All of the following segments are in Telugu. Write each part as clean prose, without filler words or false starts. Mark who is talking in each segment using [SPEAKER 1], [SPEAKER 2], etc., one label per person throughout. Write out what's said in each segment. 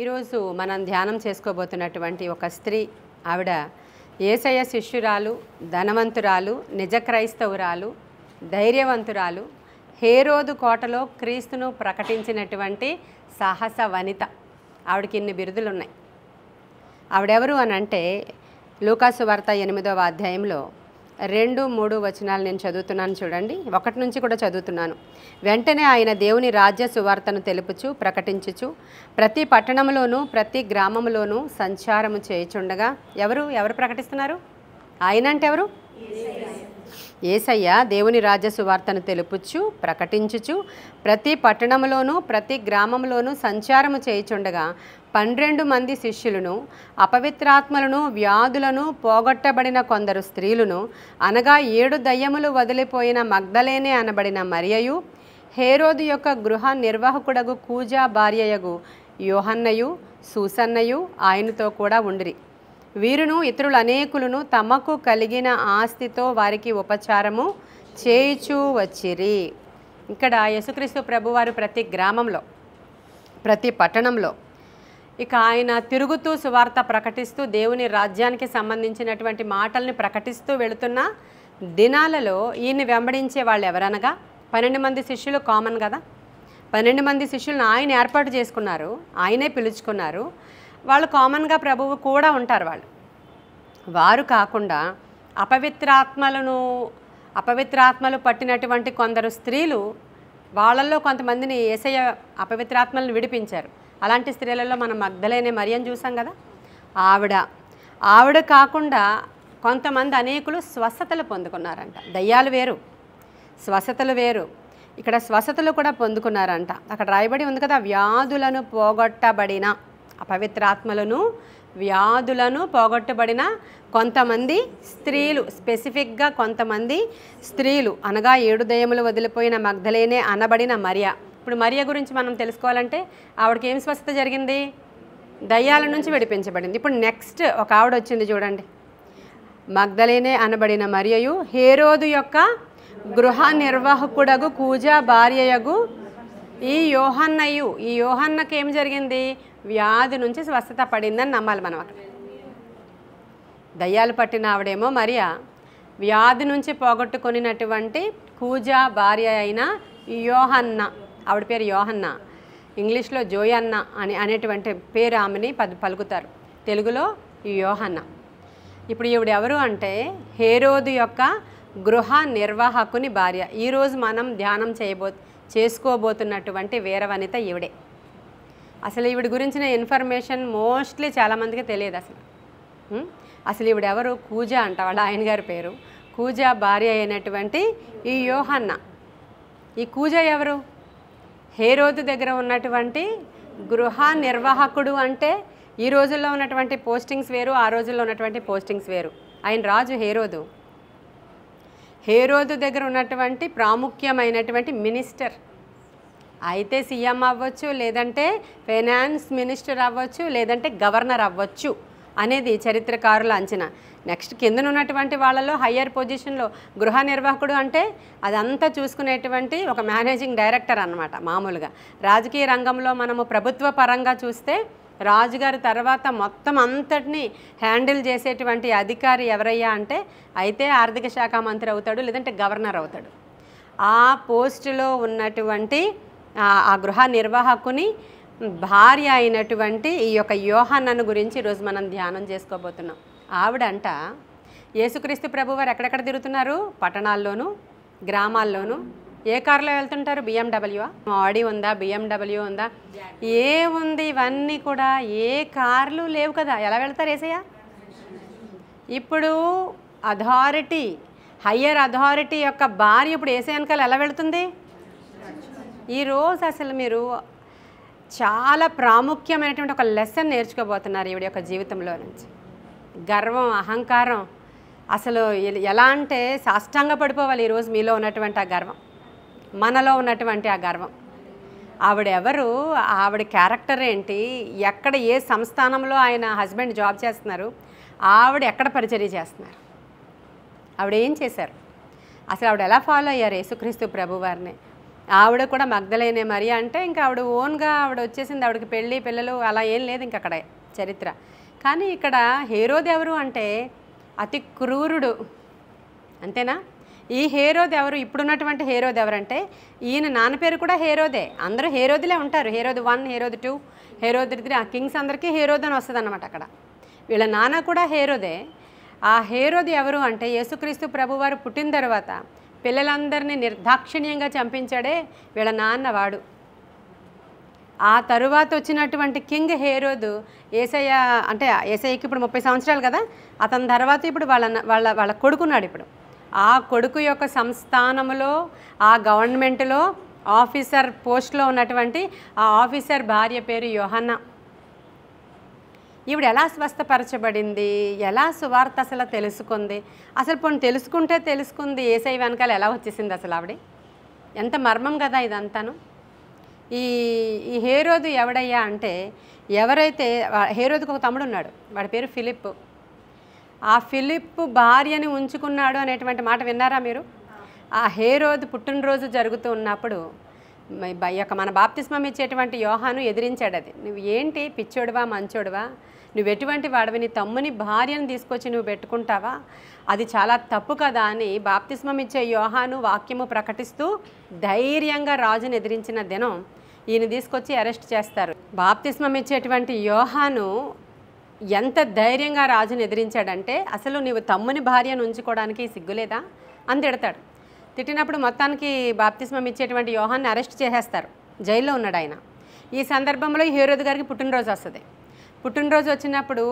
[SPEAKER 1] ఈరోజు మనం ధ్యానం చేసుకోబోతున్నటువంటి ఒక స్త్రీ, ఆవిడ యేసయ్య శిష్యురాలు, ధనవంతురాలు, నిజ క్రైస్తవురాలు, ధైర్యవంతురాలు, హేరోదు కోటలో క్రీస్తును ప్రకటించినటువంటి సాహస వనిత. ఆవిడకి ఇన్ని బిరుదులు ఉన్నాయి. ఆవిడెవరు అని అంటే లూకాసు వార్త 8వ అధ్యాయంలో 2-3 వచనాలు నేను చదువుతున్నాను చూడండి. 1 నుంచి కూడా చదువుతున్నాను. వెంటనే ఆయన దేవుని రాజ్య సువార్తను తెలుపుచు ప్రకటించుచు ప్రతి పట్టణంలోనూ ప్రతి గ్రామంలోనూ సంచారము చేయుచుండగా ఎవరు ప్రకటిస్తున్నారు? ఆయన అంటే ఎవరు? యేసయ్య దేవుని రాజ్య సువార్తను తెలుపుచు ప్రకటించుచు ప్రతి పట్టణంలోనూ ప్రతి గ్రామంలోనూ సంచారము చేయుచుండగా 12 మంది శిష్యులను, అపవిత్రాత్మలను, వ్యాధులను పోగొట్టబడిన కొందరు స్త్రీలను, అనగా 7 దయ్యములు వదిలిపోయిన మగ్దలేనే అనబడిన మరియయు, హేరోదు యొక్క గృహ నిర్వాహకుడగు కూజా భార్యయగు యోహన్నయు, సూసన్నయు ఆయనతో కూడా ఉండిరి. వీరును ఇతరులు అనేకులను తమకు కలిగిన ఆస్తితో వారికి ఉపచారము చేయుచూ వచ్చిరి. ఇక్కడ యేసుక్రీస్తు ప్రభువారు ప్రతి గ్రామంలో, ప్రతి పట్టణంలో ఇక ఆయన తిరుగుతూ సువార్త ప్రకటిస్తూ దేవుని రాజ్యానికి సంబంధించినటువంటి మాటల్ని ప్రకటిస్తూ వెళుతున్న దినాలలో ఈయన్ని వెంబడించే వాళ్ళు ఎవరనగా 12 మంది శిష్యులు కామన్ కదా. 12 మంది శిష్యులను ఆయన ఏర్పాటు చేసుకున్నారు, ఆయనే పిలుచుకున్నారు. వాళ్ళు కామన్గా ప్రభువు కూడా ఉంటారు. వారు కాకుండా అపవిత్రాత్మలు పట్టినటువంటి కొందరు స్త్రీలు, వాళ్ళల్లో కొంతమందిని యేసయ్య అపవిత్రాత్మలను విడిపించారు. అలాంటి స్త్రీలలో మనం మగ్దలేనే మరియని చూసాం కదా. ఆవిడ కాకుండా కొంతమంది అనేకులు స్వస్థతలు పొందుకున్నారంట. దయ్యాలు వేరు, స్వస్థతలు వేరు. ఇక్కడ స్వస్థతలు కూడా పొందుకున్నారంట. అక్కడ రాయబడి ఉంది కదా, వ్యాధులను పోగొట్టబడిన అపవిత్రాత్మలను, వ్యాధులను పోగొట్టబడిన కొంతమంది స్త్రీలు, స్పెసిఫిక్గా కొంతమంది స్త్రీలు, అనగా 7 దయ్యములు వదిలిపోయిన మగ్దలేనే అనబడిన మరియ. ఇప్పుడు మరియ గురించి మనం తెలుసుకోవాలంటే ఆవిడకి ఏం స్వస్థత జరిగింది? దయ్యాల నుంచి విడిపించబడింది. ఇప్పుడు నెక్స్ట్ ఒక ఆవిడ వచ్చింది చూడండి. మగ్దలేనే అనబడిన మరియయు, హేరోదు యొక్క గృహ నిర్వాహకుడగు కూజా భార్యయగు ఈ యోహన్నయు. ఈ యోహన్నకి ఏం జరిగింది? వ్యాధి నుంచి స్వస్థత పడిందని నమ్మాలి మనం. అక్కడ దయ్యాలు పట్టిన ఆవిడేమో మరియా, వ్యాధి నుంచి పోగొట్టుకున్నటువంటి కూజా భార్య అయిన యోహన్న, ఆవిడ పేరు యోహన్న, ఇంగ్లీష్లో జోయన్న అనేటువంటి పేరు ఆమెని పలుకుతారు, తెలుగులో యోహన్న. ఇప్పుడు ఈవిడ ఎవరు అంటే హేరోదు యొక్క గృహ నిర్వాహకుని భార్య. ఈరోజు మనం ధ్యానం చేసుకోబోతున్నటువంటి వీర వనిత ఈవిడే. అసలు ఈవిడ గురించిన ఇన్ఫర్మేషన్ మోస్ట్లీ చాలామందికి తెలియదు. అసలు ఈవిడెవరు? కూజా అంట, వాళ్ళ ఆయన గారి పేరు. కూజా భార్య అయినటువంటి ఈ యోహన్న. ఈ కూజా ఎవరు? హేరోదు దగ్గర ఉన్నటువంటి గృహ నిర్వాహకుడు. అంటే ఈ రోజుల్లో ఉన్నటువంటి పోస్టింగ్స్ వేరు, ఆ రోజుల్లో ఉన్నటువంటి పోస్టింగ్స్ వేరు. ఆయన రాజు హేరోదు. హేరోదు దగ్గర ఉన్నటువంటి ప్రాముఖ్యమైనటువంటి మినిస్టర్. అయితే సీఎం అవ్వచ్చు, లేదంటే ఫైనాన్స్ మినిస్టర్ అవ్వచ్చు, లేదంటే గవర్నర్ అవ్వచ్చు అనేది చరిత్రకారుల అంచనా. నెక్స్ట్ కిందన ఉన్నటువంటి వాళ్ళలో హయ్యర్ పొజిషన్లో గృహ నిర్వాహకుడు అంటే అదంతా చూసుకునేటువంటి ఒక మేనేజింగ్ డైరెక్టర్ అన్నమాట. మామూలుగా రాజకీయ రంగంలో మనము ప్రభుత్వ పరంగా చూస్తే రాజుగారి తర్వాత మొత్తం అంతటినీ హ్యాండిల్ చేసేటువంటి అధికారి ఎవరయ్యా అంటే అయితే ఆర్థిక శాఖ మంత్రి అవుతాడు, లేదంటే గవర్నర్ అవుతాడు. ఆ పోస్టులో ఉన్నటువంటి ఆ గృహ నిర్వాహకుని భార్య అయినటువంటి ఈ యొక్క యోహన్నను గురించి ఈరోజు మనం ధ్యానం చేసుకోబోతున్నాం. ఆవిడంట యేసుక్రీస్తు ప్రభువారు ఎక్కడెక్కడ తిరుగుతున్నారు? పట్టణాల్లోనూ గ్రామాల్లోనూ. ఏ కారులో వెళ్తుంటారు? BMW, ఆడి ఉందా? BMW ఉందా? ఏముంది? ఇవన్నీ కూడా ఏ కార్లు లేవు కదా. ఎలా వెళ్తారు యేసయ్య? ఇప్పుడు అథారిటీ, హయ్యర్ అథారిటీ యొక్క భార్య ఇప్పుడు యేసయ్య వెనకాల ఎలా వెళుతుంది? ఈరోజు అసలు మీరు చాలా ప్రాముఖ్యమైనటువంటి ఒక లెసన్ నేర్చుకోబోతున్నారు ఈవిడ యొక్క జీవితంలో నుంచి. గర్వం, అహంకారం అసలు ఎలా అంటే సాష్టాంగ పడిపోవాలి ఈరోజు మీలో ఉన్నటువంటి ఆ గర్వం, మనలో ఉన్నటువంటి ఆ గర్వం. ఆవిడెవరు? ఆవిడ క్యారెక్టర్ ఏంటి? ఎక్కడ ఏ సంస్థానంలో ఆయన హస్బెండ్ జాబ్ చేస్తున్నారు? ఆవిడ ఎక్కడ పరిచర్య చేస్తున్నారు? ఆవిడ ఏం చేశారు? అసలు ఆవిడ ఎలా ఫాలో అయ్యారు యేసుక్రీస్తు ప్రభువారిని? ఆవిడ కూడా మగ్ధలేనే మరి అంటే ఇంకా ఆవిడ ఓన్గా ఆవిడ వచ్చేసింది, ఆవిడకి పెళ్ళి పిల్లలు అలా ఏం లేదు ఇంక అక్కడ చరిత్ర. కానీ ఇక్కడ హేరోదు ఎవరు అంటే అతి క్రూరుడు, అంతేనా? ఈ హేరోదు ఎవరు? ఇప్పుడున్నటువంటి హేరోదు ఎవరంటే ఈయన నాన్న పేరు కూడా హేరోదే. అందరూ హేరోదులే ఉంటారు, హేరోదు 1, హేరోదు 2, హేరోదు 3, ఆ కింగ్స్ అందరికీ హేరోదు అని వస్తుంది అన్నమాట. అక్కడ వీళ్ళ నాన్న కూడా హేరోదే. ఆ హేరోదు ఎవరు అంటే యేసుక్రీస్తు ప్రభువారు పుట్టిన తర్వాత పిల్లలందరినీ నిర్దాక్షిణ్యంగా చంపించాడే వీళ్ళ నాన్న వాడు. ఆ తరువాత వచ్చినటువంటి కింగ్ హేరోదు యేసయ్య అంటే యేసయ్యకి ఇప్పుడు 30 సంవత్సరాలు కదా, అతని తర్వాత ఇప్పుడు వాళ్ళ వాళ్ళ వాళ్ళ కొడుకున్నాడు. ఇప్పుడు ఆ కొడుకు యొక్క సంస్థానంలో ఆ గవర్నమెంట్లో ఆఫీసర్ పోస్ట్లో ఉన్నటువంటి ఆ ఆఫీసర్ భార్య పేరు యోహన్నా. ఈవిడ ఎలా స్వస్థపరచబడింది, ఎలా సువార్త అసలు తెలుసుకుంది, అసలు పోనీ తెలుసుకుంది యేసయ్య వెనకాల ఎలా వచ్చేసింది అసలు ఆవిడ? ఎంత మర్మం కదా ఇదంతాను. ఈ హేరోదు ఎవడయ్యా అంటే ఎవరైతే హేరోదుకు ఒక తమ్ముడు ఉన్నాడు, వాడి పేరు ఫిలిప్. ఆ ఫిలిప్ భార్యని ఉంచుకున్నాడు అనేటువంటి మాట విన్నారా మీరు? ఆ హేరోదు పుట్టినరోజు జరుగుతూ ఉన్నప్పుడు మన బాప్తిస్మం ఇచ్చేటువంటి యోహాను ఎదిరించాడు. అది నువ్వు ఏంటి పిచ్చోడువా మంచోడువా, నువ్వు ఎటువంటి వాడివి, నీ తమ్ముని భార్యను తీసుకొచ్చి నువ్వు పెట్టుకుంటావా, అది చాలా తప్పు కదా అని బాప్తిస్మం ఇచ్చే యోహాను వాక్యము ప్రకటిస్తూ ధైర్యంగా రాజుని ఎదిరించిన దినం ఈయన తీసుకొచ్చి అరెస్ట్ చేస్తారు. బాప్తిస్మం ఇచ్చేటువంటి యోహాను ఎంత ధైర్యంగా రాజుని ఎదిరించాడంటే అసలు నీవు తమ్ముని భార్యను ఉంచుకోవడానికి సిగ్గులేదా అని తిడతాడు. తిట్టినప్పుడు మొత్తానికి బాప్తిస్మం ఇచ్చేటువంటి యోహాన్ని అరెస్ట్ చేసేస్తారు, జైల్లో ఉన్నాడు ఆయన. ఈ సందర్భంలో హేరోదు గారికి పుట్టినరోజు వస్తుంది. పుట్టినరోజు వచ్చినప్పుడు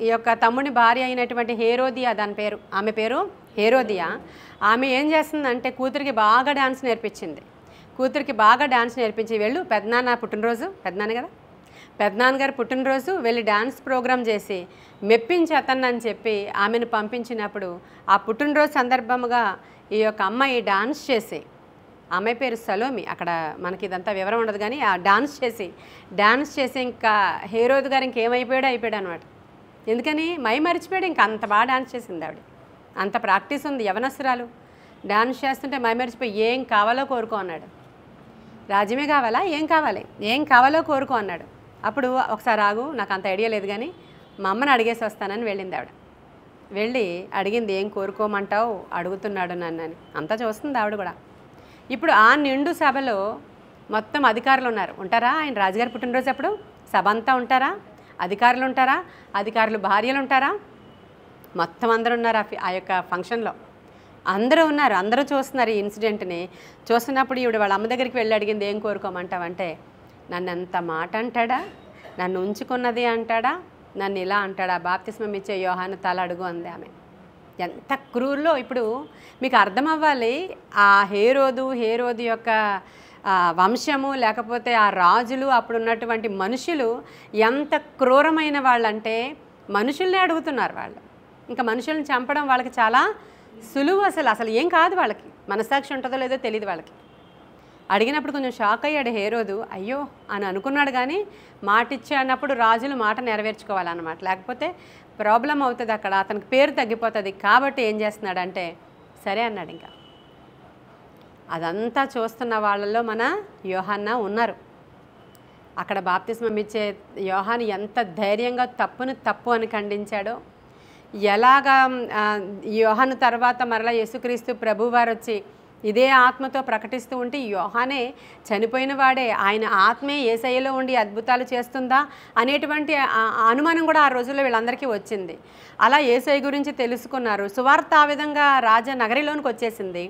[SPEAKER 1] ఈ యొక్క తమ్ముని భార్య అయినటువంటి హేరోదియా, దాని పేరు, ఆమె పేరు హేరోదియా. ఆమె ఏం చేస్తుందంటే కూతురికి బాగా డాన్స్ నేర్పించింది. కూతురికి బాగా డాన్స్ నేర్పించి వెళ్ళు పెద్దనాన్న పుట్టినరోజు, పెద్దనాన్న కదా, పెద్దనాన్నగారు పుట్టినరోజు వెళ్ళి డాన్స్ ప్రోగ్రాం చేసి మెప్పించి అతన్ని అని చెప్పి ఆమెను పంపించినప్పుడు ఆ పుట్టినరోజు సందర్భంగా ఈ యొక్క అమ్మాయి డాన్స్ చేసి, అమ్మాయి పేరు సలోమి, అక్కడ మనకి ఇదంతా వివరం ఉండదు కానీ ఆ డాన్స్ చేసి ఇంకా హేరోదు గారు అయిపోయాడు అనమాట. ఎందుకని మరిచిపోయాడు, ఇంకా అంత బాగా డాన్స్ చేసింది ఆవిడ, అంత ప్రాక్టీస్ ఉంది. యవనస్తురాలు డాన్స్ చేస్తుంటే మరిచిపోయి ఏం కావాలో కోరుకో అన్నాడు. రాజ్యమే కావాలా, ఏం కావాలో కోరుకో అన్నాడు. అప్పుడు ఒకసారి ఆగు, నాకు అంత ఐడియా లేదు కానీ మా అమ్మని అడిగేసి వస్తానని వెళ్ళింది ఆవిడ. వెళ్ళి అడిగింది, ఏం కోరుకోమంటావు, అడుగుతున్నాడు నన్ను అని. అంతా చూస్తుంది ఆవిడ కూడా. ఇప్పుడు ఆ నిండు సభలో మొత్తం అధికారులు ఉంటారా? ఆయన రాజుగారు పుట్టినరోజు అప్పుడు సభ అంతా ఉంటారా? అధికారులు ఉంటారా? అధికారులు భార్యలు ఉంటారా? మొత్తం అందరూ ఉన్నారు ఆ యొక్క ఫంక్షన్లో, అందరూ ఉన్నారు, అందరూ చూస్తున్నారు ఈ ఇన్సిడెంట్ని. చూస్తున్నప్పుడు ఈవిడ వాళ్ళ అమ్మ దగ్గరికి వెళ్ళి అడిగింది, ఏం కోరుకోమంటావంటే, నన్ను ఎంత మాట అంటాడా, నన్ను ఉంచుకున్నది అంటాడా, నన్ను ఇలా అంటాడా, బాప్తిస్మం ఇచ్చే యోహాను తల అడుగు అంది ఆమె. ఎంత క్రూరులో ఇప్పుడు మీకు అర్థం అవ్వాలి. ఆ హేరోదు యొక్క వంశము లేకపోతే ఆ రాజులు అప్పుడు ఉన్నటువంటి మనుషులు ఎంత క్రూరమైన వాళ్ళంటే మనుషుల్నే అడుగుతున్నారు వాళ్ళు. ఇంకా మనుషుల్ని చంపడం వాళ్ళకి చాలా సులువు. అసలు ఏం కాదు వాళ్ళకి, మనసాక్షి ఉంటుందో లేదో తెలియదు వాళ్ళకి. అడిగినప్పుడు కొంచెం షాక్ అయ్యాడు హేరోదు, అయ్యో అని అనుకున్నాడు. కానీ మాట ఇచ్చానప్పుడు రాజులు మాట నెరవేర్చుకోవాలన్నమాట, లేకపోతే ప్రాబ్లం అవుతుంది అక్కడ, అతనికి పేరు తగ్గిపోతుంది. కాబట్టి ఏం చేస్తున్నాడంటే సరే అన్నాడు. ఇంకా అదంతా చూస్తున్న వాళ్ళల్లో మన యోహాన్నా ఉన్నారు. అక్కడ బాప్తిస్మం ఇచ్చే యోహాను ఎంత ధైర్యంగా తప్పును తప్పు అని ఖండించాడో, ఎలాగా యోహాను తర్వాత మరలా యేసుక్రీస్తు ప్రభువారు వచ్చి ఇదే ఆత్మతో ప్రకటిస్తూ ఉంటే యోహానే చనిపోయిన వాడే, ఆయన ఆత్మే యేసయ్యలో ఉండి అద్భుతాలు చేస్తుందా అనేటువంటి అనుమానం కూడా ఆ రోజుల్లో వీళ్ళందరికీ వచ్చింది. అలా యేసయ్య గురించి తెలుసుకున్నారు. సువార్త ఆ విధంగా రాజనగరిలోనికి వచ్చేసింది.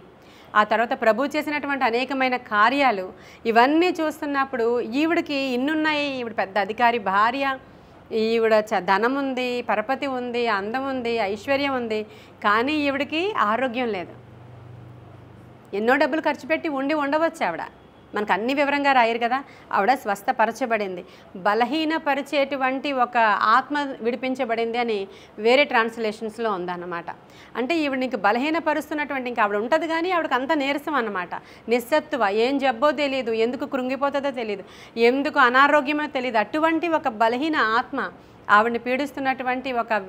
[SPEAKER 1] ఆ తర్వాత ప్రభు చేసినటువంటి అనేకమైన కార్యాలు ఇవన్నీ చూస్తున్నప్పుడు ఈవిడికి ఇన్నున్నాయి, ఈవిడ పెద్ద అధికారి భార్య, ఈవిడ ధనం ఉంది, పరపతి ఉంది, అందం ఉంది, ఐశ్వర్యం ఉంది, కానీ ఈవిడికి ఆరోగ్యం లేదు. ఎన్నో డబ్బులు ఖర్చు పెట్టి ఉండవచ్చు ఆవిడ, మనకు అన్ని వివరంగా రాయరు కదా. ఆవిడ స్వస్థపరచబడింది, బలహీనపరిచేటువంటి ఒక ఆత్మ విడిపించబడింది అని వేరే ట్రాన్స్లేషన్స్లో ఉందన్నమాట. అంటే ఈవిడ నీకు బలహీనపరుస్తున్నటువంటి ఇంకా ఆవిడ ఉంటుంది, కానీ ఆవిడకి అంత నీరసం అన్నమాట, నిస్సత్తువ, ఏం జబ్బో తెలియదు, ఎందుకు కృంగిపోతుందో తెలియదు, ఎందుకు అనారోగ్యమో తెలియదు. అటువంటి ఒక బలహీన ఆత్మ ఆవిడని పీడిస్తున్నటువంటి ఒక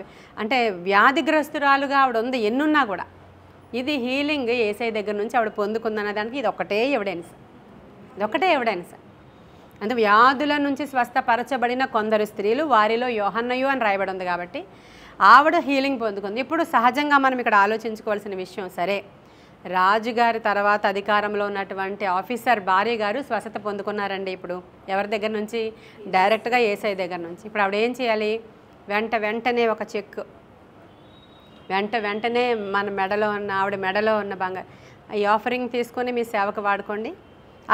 [SPEAKER 1] అంటే వ్యాధిగ్రస్తురాలుగా ఆవిడ ఉంది ఎన్నున్నా కూడా. ఇది హీలింగ్ యేసయ్య దగ్గర నుంచి ఆవిడ పొందుకుందన్న దానికి ఇది ఒకటే ఎవిడెన్స్. ఇదొక్కటే ఎవిడెన్స్. అంటే వ్యాధుల నుంచి స్వస్థపరచబడిన కొందరు స్త్రీలు, వారిలో యోహన్నయు అని రాయబడి ఉంది కాబట్టి ఆవిడ హీలింగ్ పొందుకుంది. ఇప్పుడు సహజంగా మనం ఇక్కడ ఆలోచించుకోవాల్సిన విషయం, సరే రాజుగారి తర్వాత అధికారంలో ఉన్నటువంటి ఆఫీసర్ భార్య గారు స్వస్థత పొందుకున్నారండి. ఇప్పుడు ఎవరి దగ్గర నుంచి? డైరెక్ట్గా యేసయ్య దగ్గర నుంచి. ఇప్పుడు ఆవిడ ఏం చేయాలి? వెంటనే ఒక చెక్, వెంటనే మన మెడలో ఉన్న, ఆవిడ మెడలో ఉన్న బంగారు ఈ ఆఫరింగ్ తీసుకొని మీ సేవకు వాడుకోండి,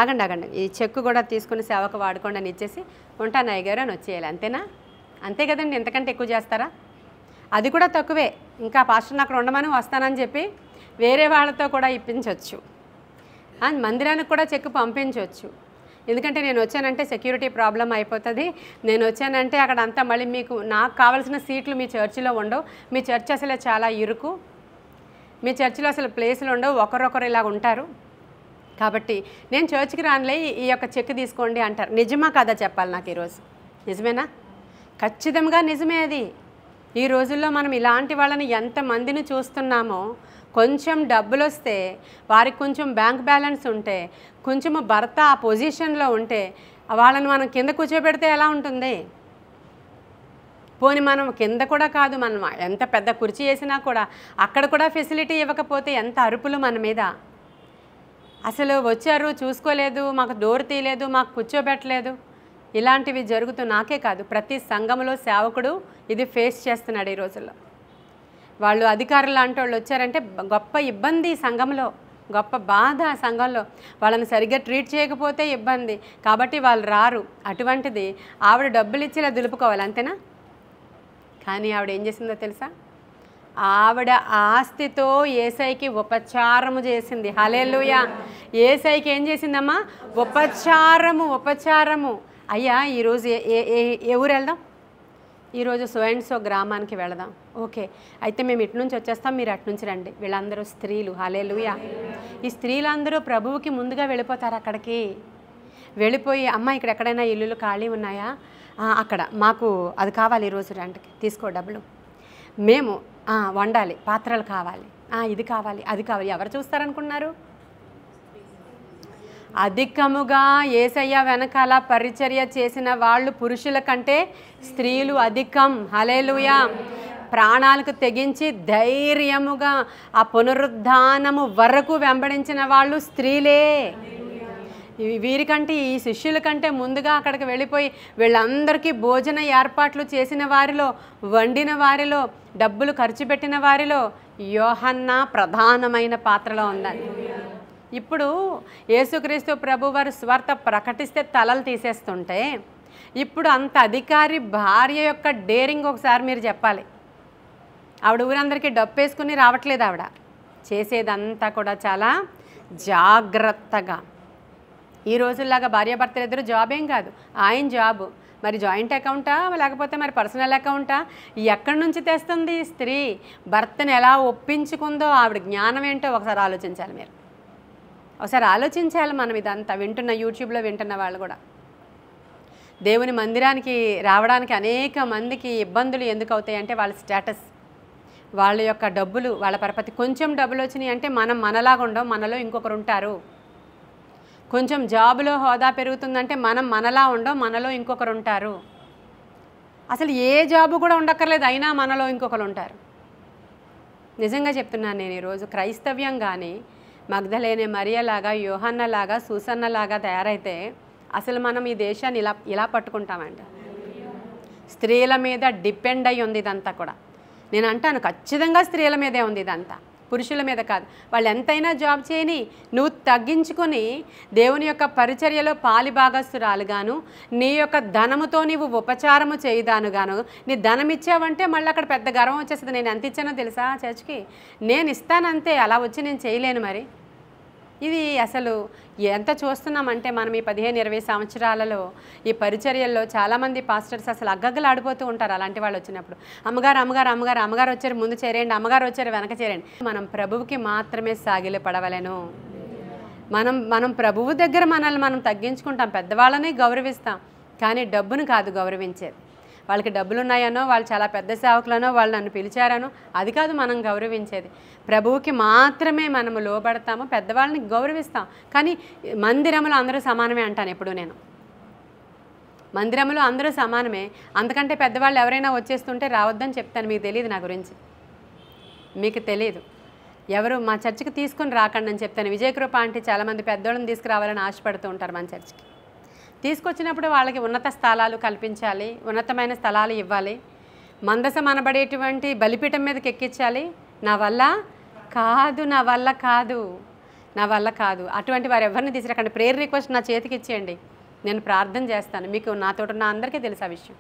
[SPEAKER 1] ఆగండి ఈ చెక్ కూడా తీసుకుని సేవకు వాడుకోండి అని ఇచ్చేసి ఉంటాను అయ్యగారు అని వచ్చేయాలి. అంతేనా? అంతే కదండి. ఎంతకంటే ఎక్కువ చేస్తారా? అది కూడా తక్కువే. ఇంకా పాస్టర్ని అక్కడ ఉండమని వస్తానని చెప్పి వేరే వాళ్ళతో కూడా ఇప్పించవచ్చు, మందిరానికి కూడా చెక్ పంపించవచ్చు. ఎందుకంటే నేను వచ్చానంటే సెక్యూరిటీ ప్రాబ్లం అయిపోతుంది, నేను వచ్చానంటే అక్కడ అంతా మళ్ళీ మీకు నాకు కావాల్సిన సీట్లు మీ చర్చిలో ఉండవు, మీ చర్చ్ అసలు చాలా ఇరుకు, మీ చర్చిలో అసలు ప్లేసులు ఉండవు, ఒకరొకరు ఇలా ఉంటారు, కాబట్టి నేను చర్చ్కి రానులే, ఈ యొక్క చెక్ తీసుకోండి అంటారు. నిజమా కాదా చెప్పాలి నాకు ఈరోజు? నిజమేనా? ఖచ్చితంగా నిజమే అది. ఈ రోజుల్లో మనం ఇలాంటి వాళ్ళని ఎంతమందిని చూస్తున్నామో, కొంచెం డబ్బులు వస్తే, వారికి కొంచెం బ్యాంక్ బ్యాలెన్స్ ఉంటే, కొంచెము భర్త ఆ పొజిషన్లో ఉంటే వాళ్ళని మనం కింద కూర్చోబెడితే ఎలా ఉంటుంది? పోనీ మనం కింద కూడా కాదు, మనం ఎంత పెద్ద కుర్చీ వేసినా కూడా అక్కడ కూడా ఫెసిలిటీ ఇవ్వకపోతే ఎంత అరుపులు మన మీద. అసలు వచ్చారు, చూసుకోలేదు, మాకు డోర్ తీయలేదు, మాకు కూర్చోబెట్టలేదు, ఇలాంటివి జరుగుతూ నాకే కాదు ప్రతి సంఘంలో సేవకుడు ఇది ఫేస్ చేస్తున్నాడు ఈ రోజుల్లో. వాళ్ళు అధికారులు లాంటి వాళ్ళు వచ్చారంటే గొప్ప ఇబ్బంది సంఘంలో, గొప్ప బాధ సంఘంలో. వాళ్ళని సరిగ్గా ట్రీట్ చేయకపోతే ఇబ్బంది, కాబట్టి వాళ్ళు రారు. అటువంటిది ఆవిడ డబ్బులు ఇచ్చి ఇలా దులుపుకోవాలి, అంతేనా? కానీ ఆవిడ ఏం చేసిందో తెలుసా? ఆవిడ ఆస్తితో యేసయ్యకి ఉపచారము చేసింది. హల్లెలూయా! యేసయ్యకి ఏం చేసిందమ్మా? ఉపచారము. అయ్యా ఈరోజు ఏ ఊరు వెళ్దాం? ఈరోజు సో అండ్ సో గ్రామానికి వెళదాం. ఓకే, అయితే మేము ఇటు నుంచి వచ్చేస్తాం, మీరు అటు నుంచి రండి. వీళ్ళందరూ స్త్రీలు. హల్లెలూయా! ఈ స్త్రీలందరూ ప్రభువుకి ముందుగా వెళ్ళిపోతారు. అక్కడికి వెళ్ళిపోయి, అమ్మ ఇక్కడ ఎక్కడైనా ఇల్లులు ఖాళీ ఉన్నాయా? అక్కడ మాకు అది కావాలి, ఈరోజు రెంట్కి తీసుకో డబ్బులు, మేము వండాలి, పాత్రలు కావాలి, ఇది కావాలి, అది కావాలి. ఎవరు చూస్తారనుకున్నారు? అధికముగా యేసయ్య వెనకాల పరిచర్య చేసిన వాళ్ళు పురుషుల కంటే స్త్రీలు అధికం. హల్లెలూయా! ప్రాణాలకు తెగించి ధైర్యముగా ఆ పునరుద్ధానము వరకు వెంబడించిన వాళ్ళు స్త్రీలే. వీరికంటే, ఈ శిష్యుల కంటే ముందుగా అక్కడికి వెళ్ళిపోయి వీళ్ళందరికీ భోజన ఏర్పాట్లు చేసిన వారిలో, వండిన వారిలో, డబ్బులు ఖర్చు పెట్టిన వారిలో యోహన్న ప్రధానమైన పాత్రలో ఉందండి. ఇప్పుడు యేసుక్రీస్తు ప్రభువారు స్వార్థ ప్రకటిస్తే తలలు తీసేస్తుంటే, ఇప్పుడు అంత అధికారి భార్య యొక్క డేరింగ్ ఒకసారి మీరు చెప్పాలి. ఆవిడ ఊరందరికీ డప్పేసుకుని రావట్లేదు, ఆవిడ చేసేదంతా కూడా చాలా జాగ్రత్తగా. ఈ రోజుల్లాగా భార్యాభర్తలు ఇద్దరు జాబ్ ఏం కాదు, ఆయన జాబు మరి జాయింట్ అకౌంటా లేకపోతే మరి పర్సనల్ అకౌంటా, ఎక్కడి నుంచి తెస్తుంది స్త్రీ? భర్తను ఎలా ఒప్పించుకుందో ఆవిడ జ్ఞానం ఏంటో ఒకసారి ఆలోచించాలి. మీరు ఒకసారి ఆలోచించాలి. మనం ఇదంతా వింటున్న, యూట్యూబ్లో వింటున్న వాళ్ళు కూడా దేవుని మందిరానికి రావడానికి అనేక మందికి ఇబ్బందులు ఎందుకు అవుతాయి అంటే వాళ్ళ స్టేటస్, వాళ్ళ యొక్క డబ్బులు, వాళ్ళ పరపతి. కొంచెం డబ్బులు వచ్చినాయి అంటే మనం మనలాగా ఉండం, మనలో ఇంకొకరు ఉంటారు. కొంచెం జాబులో హోదా పెరుగుతుందంటే మనం మనలా ఉండం, మనలో ఇంకొకరు ఉంటారు. అసలు ఏ జాబు కూడా ఉండక్కర్లేదు, అయినా మనలో ఇంకొకరు ఉంటారు. నిజంగా చెప్తున్నాను నేను. ఈరోజు క్రైస్తవ్యం కానీ మగ్దలేనే మరియలాగా, యోహన్నలాగా, సూసన్నలాగా తయారైతే అసలు మనం ఈ దేశాన్ని ఇలా పట్టుకుంటామంట. స్త్రీల మీద డిపెండ్ అయ్యి ఉంది ఇదంతా కూడా. నేను అంటాను ఖచ్చితంగా స్త్రీల మీదే ఉంది ఇదంతా, పురుషుల మీద కాదు. వాళ్ళు ఎంతైనా జాబ్ చేయని, నువ్వు తగ్గించుకొని దేవుని యొక్క పరిచర్యలో పాలిభాగస్తురాలుగాను, నీ యొక్క ధనముతో నీవు ఉపచారము చేయదానుగాను. నీ ధనం ఇచ్చావంటే మళ్ళీ అక్కడ పెద్ద గర్వం వచ్చేస్తుంది. నేను ఎంత ఇచ్చానో తెలుసా చర్చ్కి? నేను ఇస్తానంతే, అలా వచ్చి నేను చేయలేను. మరి ఇది అసలు ఎంత చూస్తున్నామంటే మనం ఈ 15-20 సంవత్సరాలలో ఈ పరిచర్యల్లో చాలామంది పాస్టర్స్ అసలు అగ్గగ్గలాడిపోతూ ఉంటారు. అలాంటి వాళ్ళు వచ్చినప్పుడు అమ్మగారు వచ్చారు ముందు చేరేయండి, అమ్మగారు వచ్చారు వెనక చేరేయండి. మనం ప్రభువుకి మాత్రమే సాగిలి పడవలేను. మనం ప్రభువు దగ్గర మనల్ని మనం తగ్గించుకుంటాం, పెద్దవాళ్ళని గౌరవిస్తాం, కానీ డబ్బును కాదు గౌరవించేది. వాళ్ళకి డబ్బులు ఉన్నాయనో, వాళ్ళు చాలా పెద్ద సేవకులనో, వాళ్ళు నన్ను పిలిచారనో అది కాదు మనం గౌరవించేది. ప్రభువుకి మాత్రమే మనము లోబడతాము, పెద్దవాళ్ళని గౌరవిస్తాం. కానీ మందిరంలో అందరూ సమానమే అంటాను ఎప్పుడు నేను. మందిరంలో అందరూ సమానమే, అంతకంటే పెద్దవాళ్ళు ఎవరైనా వచ్చేస్తుంటే రావద్దని చెప్తాను. మీకు తెలియదు నా గురించి, మీకు తెలియదు. ఎవరు మా చర్చికి తీసుకుని రాకండి అని చెప్తాను. విజయకృప అంటే చాలామంది పెద్దోళ్ళని తీసుకురావాలని ఆశపడుతూ ఉంటారు మన చర్చికి. తీసుకొచ్చినప్పుడు వాళ్ళకి ఉన్నత స్థలాలు కల్పించాలి, ఉన్నతమైన స్థలాలు ఇవ్వాలి, మందసం అనబడేటువంటి బలిపీఠం మీదకి ఎక్కించాలి. నా వల్ల కాదు, నా వల్ల కాదు, నా వల్ల కాదు. అటువంటి వారు ఎవరిని తీసుకురాకండి. ప్రేయర్ రిక్వెస్ట్ నా చేతికి ఇచ్చేయండి, నేను ప్రార్థన చేస్తాను. మీకు నాతో ఉన్న అందరికీ తెలుసు ఆ విషయం.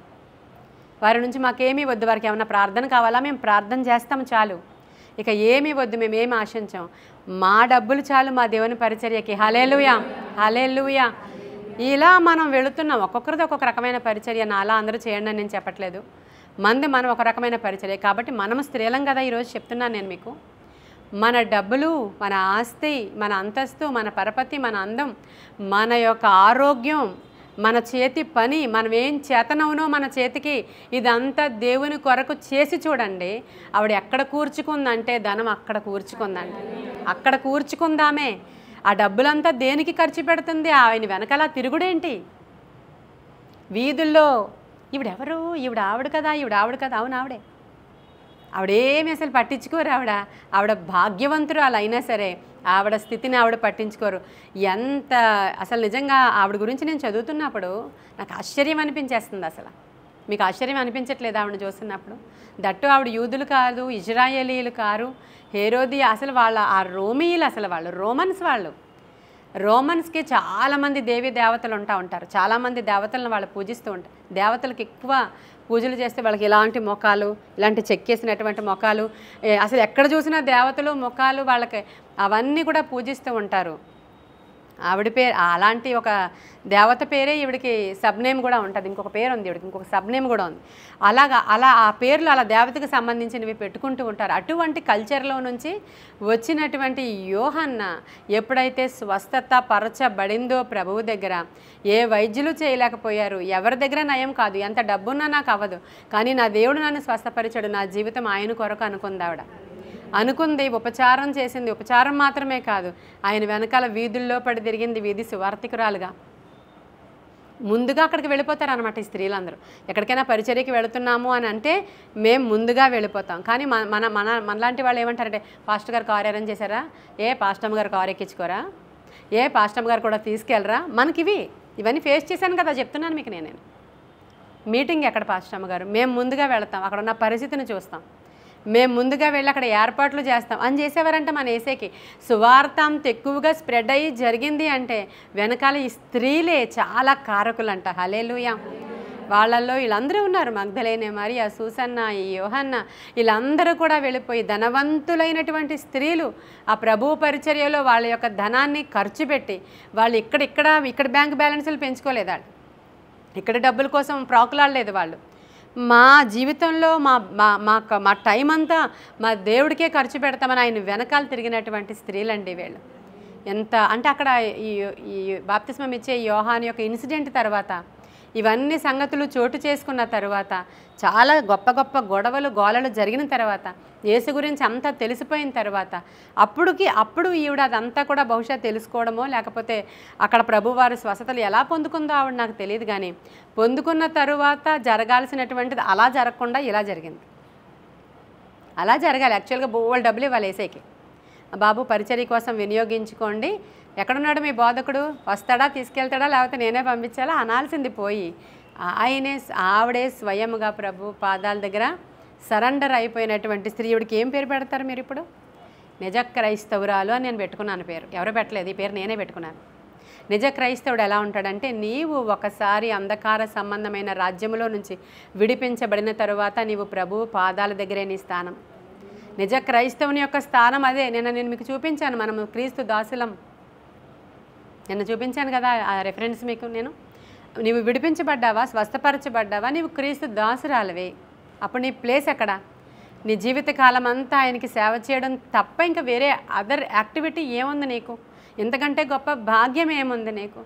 [SPEAKER 1] వారి నుంచి మాకేమీ వద్దు, వారికి ఏమన్నా ప్రార్థన కావాలా మేము ప్రార్థన చేస్తాము చాలు, ఇక ఏమీ వద్దు, మేము ఏమి ఆశించాం. మా డబ్బులు చాలు మా దేవుని పరిచర్యకి. హల్లెలూయా, హల్లెలూయా. ఇలా మనం వెళుతున్నాం. ఒక్కొక్కరిది ఒక్కొక్క రకమైన పరిచర్య. అలా అందరూ చేయండి అని నేను చెప్పట్లేదు, మనం ఒక రకమైన పరిచర్య. కాబట్టి మనం స్త్రీలం కదా, ఈరోజు చెప్తున్నాను నేను మీకు. మన డబ్బులు, మన ఆస్తి, మన అంతస్తు, మన పరపతి, మన అందం, మన యొక్క ఆరోగ్యం, మన చేతి పని, మనం ఏం చేతనవునో మన చేతికి, ఇదంతా దేవుని కొరకు చేసి చూడండి. ఆవిడ ఎక్కడ కూర్చుకుందంటే ధనం అక్కడ కూర్చుకుందండి, అక్కడ కూర్చుకుందామే. ఆ డబ్బులంతా దేనికి ఖర్చు పెడుతుంది? ఆయన వెనకాల తిరుగుడేంటి? వీధుల్లో ఈవిడెవరు, ఆవిడ కదా, ఆవిడ కదా. అవును ఆవిడే. ఆవిడేమి అసలు పట్టించుకోరు. ఆవిడ భాగ్యవంతురాలు అయినా సరే ఆవిడ స్థితిని ఆవిడ పట్టించుకోరు. ఎంత అసలు నిజంగా ఆవిడ గురించి నేను చదువుతున్నప్పుడు నాకు ఆశ్చర్యం అనిపించేస్తుంది. అసలు మీకు ఆశ్చర్యం అనిపించట్లేదు ఆవిడని చూస్తున్నప్పుడు? దట్టు ఆవిడ యూదులు కాదు, ఇజ్రాయేలీలు కారు, హేరోది అసలు వాళ్ళ ఆ రోమీయులు, అసలు వాళ్ళు రోమన్స్కి చాలామంది దేవీ దేవతలు ఉంటారు. చాలామంది దేవతలను వాళ్ళు పూజిస్తూ ఉంటారు. దేవతలకు ఎక్కువ పూజలు చేస్తే వాళ్ళకి ఇలాంటి మొఖాలు, ఇలాంటి చెక్కేసినటువంటి మొఖాలు, అసలు ఎక్కడ చూసినా దేవతలు మొఖాలు వాళ్ళకి అవన్నీ కూడా పూజిస్తూ ఉంటారు. ఆవిడ పేరు అలాంటి ఒక దేవత పేరే ఈవిడికి సబ్ నేమ్ కూడా ఉంటుంది. ఇంకొక పేరు ఉంది ఈవిడికి, ఇంకొక సబ్ నేమ్ కూడా ఉంది. అలా ఆ పేర్లు అలా దేవతకు సంబంధించినవి పెట్టుకుంటూ ఉంటారు. అటువంటి కల్చర్లో నుంచి వచ్చినటువంటి యోహన్న ఎప్పుడైతే స్వస్థత పరచబడిందో ప్రభువు దగ్గర, ఏ వైద్యులు చేయలేకపోయారు, ఎవరి దగ్గర నయం కాదు, ఎంత డబ్బున్నా నాకు అవ్వదు, కానీ నా దేవుడు నన్ను స్వస్థపరిచాడు, నా జీవితం ఆయన కొరకు అనుకుంది ఆవిడ. అనుకుంది, ఉపచారం చేసింది. ఉపచారం మాత్రమే కాదు, ఆయన వెనకాల వీధుల్లో పడి తిరిగింది, వీధి సువార్థికురాలుగా. ముందుగా అక్కడికి వెళ్ళిపోతారనమాట ఈ స్త్రీలందరూ. ఎక్కడికైనా పరిచర్యకి వెళుతున్నాము అని అంటే మేము ముందుగా వెళ్ళిపోతాం. కానీ మనలాంటి వాళ్ళు ఏమంటారంటే, పాస్టర్ గారు కారు అరేంజ్ చేశారా, పాస్టమ్ గారు కారు ఎక్కించుకోరా, పాస్టమ్ గారు కూడా తీసుకెళ్ళరా. మనకి ఇవన్నీ ఫేస్ చేశాను కదా, చెప్తున్నాను మీకు నేను. మీటింగ్ ఎక్కడ పాస్టమ్ గారు, మేము ముందుగా వెళతాం, అక్కడ ఉన్న పరిస్థితిని చూస్తాం, మేము ముందుగా వెళ్ళి అక్కడ ఏర్పాట్లు చేస్తాం అని చేసేవారంటే మన ఏసేకి సువార్త అంత ఎక్కువగా స్ప్రెడ్ అయ్యి జరిగింది అంటే వెనకాల ఈ స్త్రీలే చాలా కారకులంట. హల్లెలూయా. వాళ్ళల్లో వీళ్ళందరూ ఉన్నారు, మగ్దలేనే మరియ, సూసన్న, ఈ యోహన్న, వీళ్ళందరూ కూడా వెళ్ళిపోయి ధనవంతులైనటువంటి స్త్రీలు ఆ ప్రభు పరిచర్యలో వాళ్ళ యొక్క ధనాన్ని ఖర్చు పెట్టి వాళ్ళు ఇక్కడ బ్యాంక్ బ్యాలెన్సులు పెంచుకోలేదు, వాళ్ళు ఇక్కడ డబ్బుల కోసం ప్రాకులాడలేదు. వాళ్ళు మా జీవితంలో మా టైం అంతా మా దేవుడికే ఖర్చు పెడతామని ఆయన వెనకాల తిరిగినటువంటి స్త్రీలండి వీళ్ళు. ఎంత అంటే అక్కడ ఈ బాప్తిస్మం ఇచ్చే యోహాను యొక్క ఇన్సిడెంట్ తర్వాత, ఇవన్నీ సంగతులు చోటు చేసుకున్న తర్వాత, చాలా గొప్ప గొప్ప గొడవలు గోలలు జరిగిన తర్వాత, యేసు గురించి అంతా తెలిసిపోయిన తర్వాత, అప్పుడు ఈవిడ అదంతా కూడా బహుశా తెలుసుకోవడమో లేకపోతే అక్కడ ప్రభువారు స్వస్థతలు ఎలా పొందుకుందో ఆవిడ నాకు తెలియదు. కానీ పొందుకున్న తరువాత జరగాల్సినటువంటిది అలా జరగకుండా ఇలా జరిగింది. అలా జరగాలి. యాక్చువల్గా బోల్ డబ్బులు ఇవ్వాలి ఏసైకి, బాబు పరిచర్య కోసం వినియోగించుకోండి, ఎక్కడున్నాడు మీ బోధకుడు, వస్తాడా, తీసుకెళ్తాడా, లేకపోతే నేనే పంపించాలా అనాల్సింది పోయి ఆవిడే స్వయముగా ప్రభు పాదాల దగ్గర సరెండర్ అయిపోయినటువంటి స్త్రీ. ఈవిడికి ఏం పేరు పెడతారు మీరు ఇప్పుడు? నిజ క్రైస్తవురాలు అని నేను పెట్టుకున్నాను పేరు. ఎవరో పెట్టలేదు, ఈ పేరు నేనే పెట్టుకున్నాను. నిజ క్రైస్తవుడు ఎలా ఉంటాడంటే, నీవు ఒకసారి అంధకార సంబంధమైన రాజ్యములో నుంచి విడిపించబడిన తరువాత నీవు ప్రభు పాదాల దగ్గరే నీ స్థానం. నిజ క్రైస్తవుని యొక్క స్థానం అదే. నేను మీకు చూపించాను, మనము క్రీస్తు దాసులం. నిన్న చూపించాను కదా ఆ రెఫరెన్స్ మీకు. నీవు విడిపించబడ్డావా, స్వస్థపరచబడ్డావా, నీవు క్రీస్తు దాసురాలవే. అప్పుడు నీ ప్లేస్ ఎక్కడ? నీ జీవితకాలం అంతా ఆయనకి సేవ చేయడం తప్ప ఇంకా వేరే అదర్ యాక్టివిటీ ఏముంది నీకు? ఇంతకంటే గొప్ప భాగ్యం ఏముంది నీకు?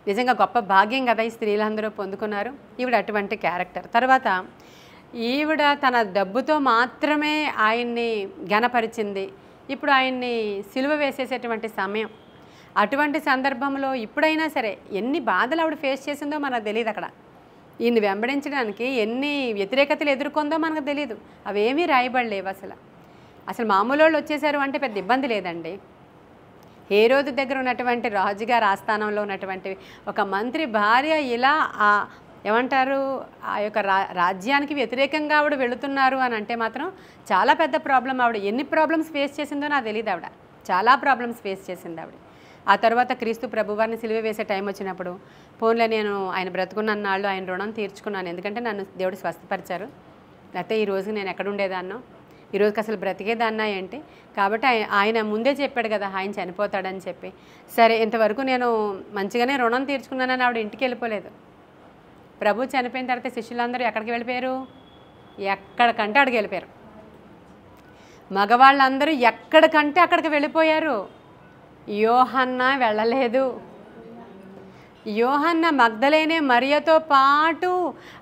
[SPEAKER 1] నిజంగా గొప్ప భాగ్యం కదా ఈ స్త్రీలందరూ పొందుకున్నారు. ఈవిడ అటువంటి క్యారెక్టర్. తర్వాత ఈవిడ తన డబ్బుతో మాత్రమే ఆయన్ని ఘనపరిచింది. ఇప్పుడు ఆయన్ని సిలువ వేసేసేటువంటి సమయం. అటువంటి సందర్భంలో ఇప్పుడైనా సరే ఎన్ని బాధలు ఆవిడ ఫేస్ చేసిందో మనకు తెలియదు. అక్కడ ఈయన్ని వెంబడించడానికి ఎన్ని వ్యతిరేకతలు ఎదుర్కొందో మనకు తెలియదు. అవేమీ రాయబడలేవు. అసలు మామూలు వాళ్ళు వచ్చేసారు అంటే పెద్ద ఇబ్బంది లేదండి. హేరోదు దగ్గర ఉన్నటువంటి రాజుగారి ఆస్థానంలో ఉన్నటువంటి ఒక మంత్రి భార్య ఇలా ఏమంటారు ఆ యొక్క రాజ్యానికి వ్యతిరేకంగా ఆవిడ వెళుతున్నారు అని అంటే మాత్రం చాలా పెద్ద ప్రాబ్లం. ఆవిడ ఎన్ని ప్రాబ్లమ్స్ ఫేస్ చేసిందో నాకు తెలియదు. ఆవిడ చాలా ప్రాబ్లమ్స్ ఫేస్ చేసింది ఆవిడ. ఆ తర్వాత క్రీస్తు ప్రభువారిని సిలువ వేసే టైం వచ్చినప్పుడు పోన్లే నేను ఆయన బ్రతుకున్నన్నాళ్ళు ఆయన రుణం తీర్చుకున్నాను, ఎందుకంటే నన్ను దేవుడు స్వస్థపరిచారు, లేకపోతే ఈరోజు నేను ఎక్కడ ఉండేదాన్నో, ఈరోజుకి అసలు బ్రతికేదాన్నా ఏంటి, కాబట్టి ఆయన ముందే చెప్పాడు కదా ఆయన చనిపోతాడని చెప్పి, సరే ఇంతవరకు నేను మంచిగానే రుణం తీర్చుకున్నానని ఆవిడ ఇంటికి వెళ్ళిపోలేదు. ప్రభు చనిపోయిన తర్వాత శిష్యులందరూ ఎక్కడికి వెళ్ళిపోయారు? ఎక్కడికంటే అక్కడికి వెళ్ళిపోయారు. మగవాళ్ళందరూ ఎక్కడికంటే అక్కడికి వెళ్ళిపోయారు. యోహన్న వెళ్ళలేదు. యోహన్న మగ్దలేనే మరియతో పాటు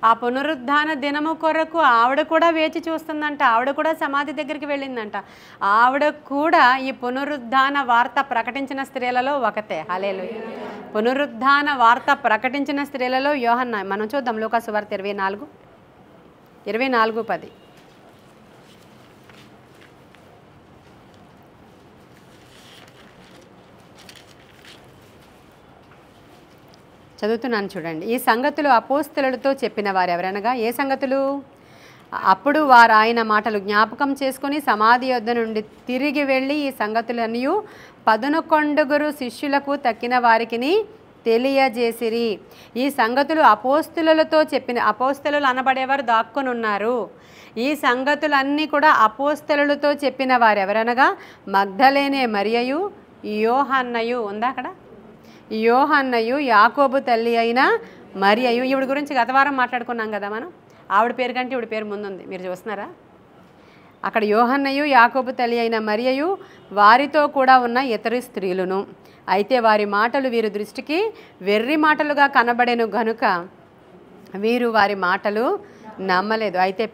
[SPEAKER 1] ఆ పునరుద్ధాన దినము కొరకు ఆవిడ కూడా వేచి చూస్తుందంట. ఆవిడ కూడా సమాధి దగ్గరికి వెళ్ళిందంట. ఆవిడ కూడా ఈ పునరుద్ధాన వార్త ప్రకటించిన స్త్రీలలో ఒకతే. హల్లెలూయా. పునరుద్ధాన వార్త ప్రకటించిన స్త్రీలలో యోహన్న. మనం చూద్దాం లూకా సువార్త 24:10. చదువుతున్నాను చూడండి. ఈ సంగతులు అపోస్తలులతో చెప్పిన వారు ఎవరనగా, ఏ సంగతులు? అప్పుడు వారు ఆయన మాటలు జ్ఞాపకం చేసుకొని సమాధి యొద్ద నుండి తిరిగి వెళ్ళి ఈ సంగతులన్నీ 11 శిష్యులకు తక్కిన వారికి తెలియజేసిరి. ఈ సంగతులు అపోస్తలులతో చెప్పిన, అపోస్తలులు అనబడేవారు దాక్కుని ఉన్నారు. ఈ సంగతులన్నీ కూడా అపోస్తలులతో చెప్పిన వారు ఎవరనగా మగ్దలేనే మరియయు యోహన్నయు. ఉందా అక్కడ? యోహన్నయు యాకోబు తల్లి అయిన మరియయు. ఈవిడ గురించి గత వారం మాట్లాడుకున్నాం కదా మనం. ఆవిడ పేరు కంటే ఈవిడ పేరు ముందుంది, మీరు చూస్తున్నారా? అక్కడ యోహన్నయు యాకోబు తల్లి అయిన మరియయు వారితో కూడా ఉన్న ఇతర స్త్రీలను. అయితే వారి మాటలు వీరి దృష్టికి వెర్రి మాటలుగా కనబడెను గనుక వీరు వారి మాటలు నమ్మలేదు. అయితే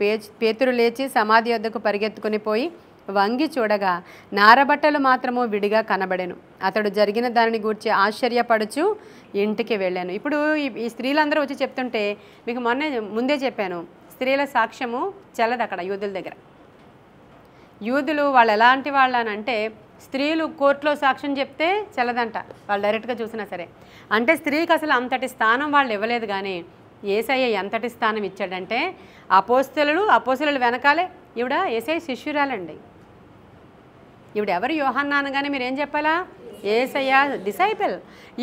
[SPEAKER 1] పేతురు లేచి సమాధి వద్దకు పరిగెత్తుకుని పోయి వంగి చూడగా నారబట్టలు మాత్రము విడిగా కనబడెను. అతడు జరిగిన దానిని గూర్చి ఆశ్చర్యపడుచు ఇంటికి వెళ్ళాను. ఇప్పుడు ఈ స్త్రీలందరూ వచ్చి చెప్తుంటే మీకు ముందే చెప్పాను, స్త్రీల సాక్ష్యము చెల్లదు అక్కడ యూదుల దగ్గర. యూదులు వాళ్ళు ఎలాంటి వాళ్ళు అని అంటే, స్త్రీలు కోర్టులో సాక్ష్యం చెప్తే చెల్లదంట, వాళ్ళు డైరెక్ట్గా చూసినా సరే. అంటే స్త్రీకి అసలు అంతటి స్థానం వాళ్ళు ఇవ్వలేదు. కానీ యేసయ్య ఎంతటి స్థానం ఇచ్చాడంటే, అపోస్తలులు వెనకాలే ఈవిడ యేసయ్య శిష్యురాలండి. ఈవిడ ఎవరు? యోహన్నా అనగానే మీరు ఏం చెప్పాలా? యేసయ్య డిసైపుల్.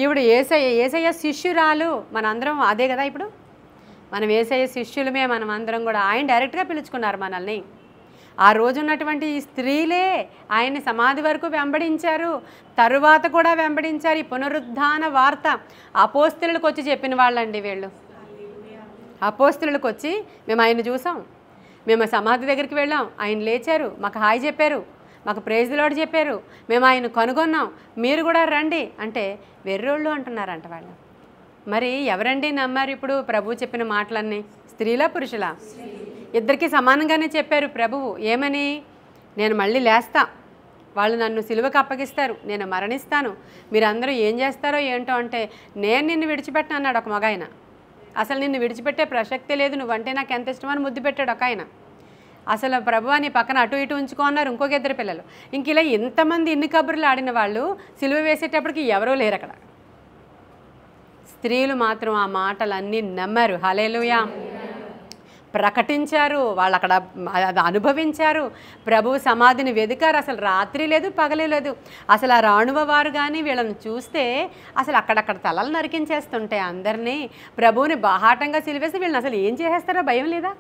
[SPEAKER 1] ఈవిడ యేసయ్య శిష్యురాలు. మనందరం అదే కదా. ఇప్పుడు మనం యేసయ్య శిష్యులమే, మనం అందరం కూడా. ఆయన డైరెక్ట్గా పిలుచుకున్నారు మనల్ని. ఆ రోజు ఉన్నటువంటి ఈ స్త్రీలే ఆయన్ని సమాధి వరకు వెంబడించారు, తరువాత కూడా వెంబడించారు. ఈ పునరుద్ధాన వార్త అపోస్తలులకు వచ్చి చెప్పిన వాళ్ళండి వీళ్ళు. అపోస్తలులకు వచ్చి మేము ఆయన్ని చూసాం, మేము సమాధి దగ్గరికి వెళ్ళాం, ఆయన లేచారు, మాకు హాయ్ చెప్పారు, మాకు ప్రైజ్ ది లార్డ్ చెప్పారు, మేము ఆయన కనుగొన్నాం, మీరు కూడా రండి అంటే వెర్రోళ్ళు అంటున్నారంట వాళ్ళు. మరి ఎవరండి నమ్మారు ఇప్పుడు ప్రభు చెప్పిన మాటలన్నీ? స్త్రీలా పురుషులా? ఇద్దరికీ సమానంగానే చెప్పారు ప్రభువు. ఏమని? నేను మళ్ళీ లేస్తా, వాళ్ళు నన్ను సిలువకు అప్పగిస్తారు, నేను మరణిస్తాను, మీరందరూ ఏం చేస్తారో ఏంటో అంటే నేను నిన్ను విడిచిపెట్టను అన్నాడు ఒక మగాయన. అసలు నిన్ను విడిచిపెట్టే ప్రసక్తే లేదు, నువ్వంటే నాకు ఎంత ఇష్టమని ముద్దు పెట్టాడు ఒక ఆయన. అసలు ప్రభువా నీ పక్కన అటు ఇటు ఉంచుకో అన్నారు ఇంకొక 2 పిల్లలు. ఇంక ఇలా ఇంతమంది ఇన్ని కబుర్లు ఆడిన వాళ్ళు సిలువ వేసేటప్పటికి ఎవరూ లేరు అక్కడ. స్త్రీలు మాత్రం ఆ మాటలన్నీ నమ్మారు. హల్లెలూయా. ప్రకటించారు, వాళ్ళు అక్కడ అది అనుభవించారు. ప్రభు సమాధిని వెదికారు. అసలు రాత్రి లేదు పగలే లేదు. అసలు ఆ రాణువ వారు కానీ వీళ్ళని చూస్తే అసలు అక్కడక్కడ తలలు నరికించేస్తుంటే అందరినీ ప్రభువుని బాహాటంగా సిలివేసి వీళ్ళని అసలు ఏం చేసేస్తారో భయం లేదా?